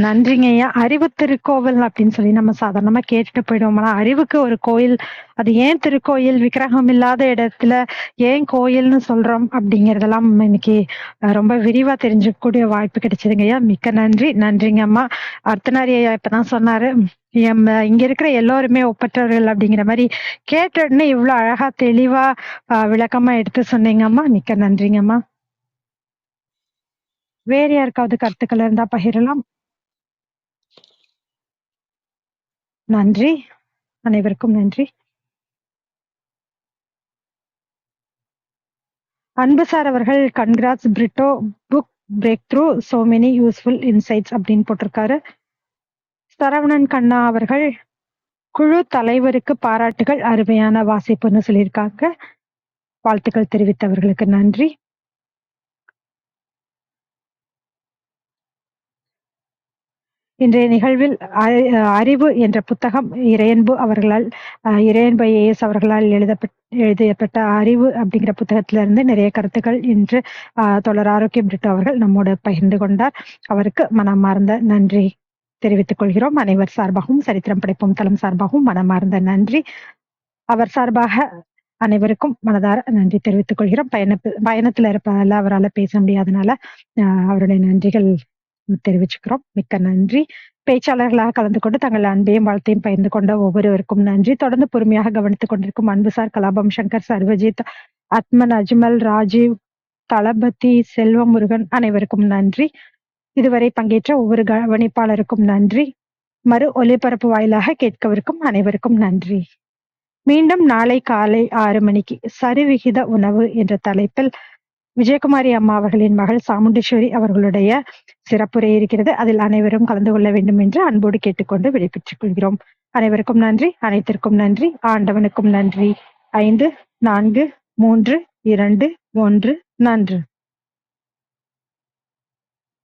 நன்றிங்க ஐயா. அறிவு திருக்கோவில் அப்படின்னு சொல்லி நம்ம சாதாரணமா கேட்டுட்டு போயிடுவோம். ஆனா அறிவுக்கு ஒரு கோயில், அது ஏன் திருக்கோயில், விக்கிரகம் இல்லாத இடத்துல ஏன் கோயில்னு சொல்றோம் அப்படிங்கறதெல்லாம் இன்னைக்கு ரொம்ப விரிவா தெரிஞ்சுக்கக்கூடிய வாய்ப்பு கிடைச்சதுங்க ஐயா. மிக்க நன்றி. நன்றிங்க அம்மா. அர்த்தநாரி ஐயா இப்பதான் சொன்னாரு, இங்க இருக்கிற எல்லோருமே ஒப்பற்றவர்கள் அப்படிங்கிற மாதிரி. கேட்ட உடனே இவ்வளவு அழகா தெளிவா விளக்கமா எடுத்து சொன்னீங்கம்மா. மிக்க நன்றிங்கம்மா. வேற யாருக்காவது கருத்துக்கள் இருந்தா பகிரலாம். நன்றி, அனைவருக்கும் நன்றி. அன்பு சார் அவர்கள் congrats Brito book breakthrough so many useful insights அப்படின்னு போட்டிருக்காரு. சரவணன் கண்ணா அவர்கள் குழு தலைவருக்கு பாராட்டுகள், அருமையான வாசிப்புன்னு சொல்லியிருக்காங்க. வாழ்த்துக்கள் தெரிவித்தவர்களுக்கு நன்றி. இன்றைய நிகழ்வில் அறிவு என்ற புத்தகம் இறையன்பு அவர்களால் இறையன்பு ஐஏஎஸ் அவர்களால் எழுதப்பட்ட அறிவு அப்படிங்கிற புத்தகத்திலிருந்து நிறைய கருத்துக்கள் இன்று தொடர் ஆரோக்கியம் பிரிட்டோ அவர்கள் நம்மோடு பகிர்ந்து கொண்டார். அவருக்கு மனமார்ந்த நன்றி தெரிவித்துக் கொள்கிறோம். அனைவர் சார்பாகவும் சரித்திரம் படைப்போம் தளம் சார்பாகவும் மனமார்ந்த நன்றி. அவர் சார்பாக அனைவருக்கும் மனதார நன்றி தெரிவித்துக் கொள்கிறோம். பயணத்துல இருப்பதால அவரால் பேச முடியாதனால அவருடைய நன்றிகள் தெரிவிச்சுக்கிறோம். மிக்க நன்றி. பேச்சாளர்களாக கலந்து கொண்டு தங்கள் அன்பையும் வாழ்த்தையும் பகிர்ந்து கொண்ட ஒவ்வொருவருக்கும் நன்றி. தொடர்ந்து பொறுமையாக கவனித்துக் கொண்டிருக்கும் அன்புசார், கலாபம், சங்கர், சர்வஜித், அத்மன், அஜ்மல், ராஜீவ், தளபதி, செல்வமுருகன் அனைவருக்கும் நன்றி. இதுவரை பங்கேற்ற ஒவ்வொரு கவனிப்பாளருக்கும் நன்றி. மறு ஒலிபரப்பு வாயிலாக கேட்கவிருக்கும் அனைவருக்கும் நன்றி. மீண்டும் நாளை காலை 6 மணிக்கு சரிவிகித உணவு என்ற தலைப்பில் விஜயகுமாரி அம்மா அவர்களின் மகள் சாமுண்டீஸ்வரி அவர்களுடைய சிறப்புரை இருக்கிறது. அதில் அனைவரும் கலந்து கொள்ள வேண்டும் என்று அன்போடு கேட்டுக்கொண்டு விடைபெற்றுக் கொள்கிறோம். அனைவருக்கும் நன்றி, அனைத்திற்கும் நன்றி, ஆண்டவனுக்கும் நன்றி. 5, 4, 3, 2, 1 நன்று.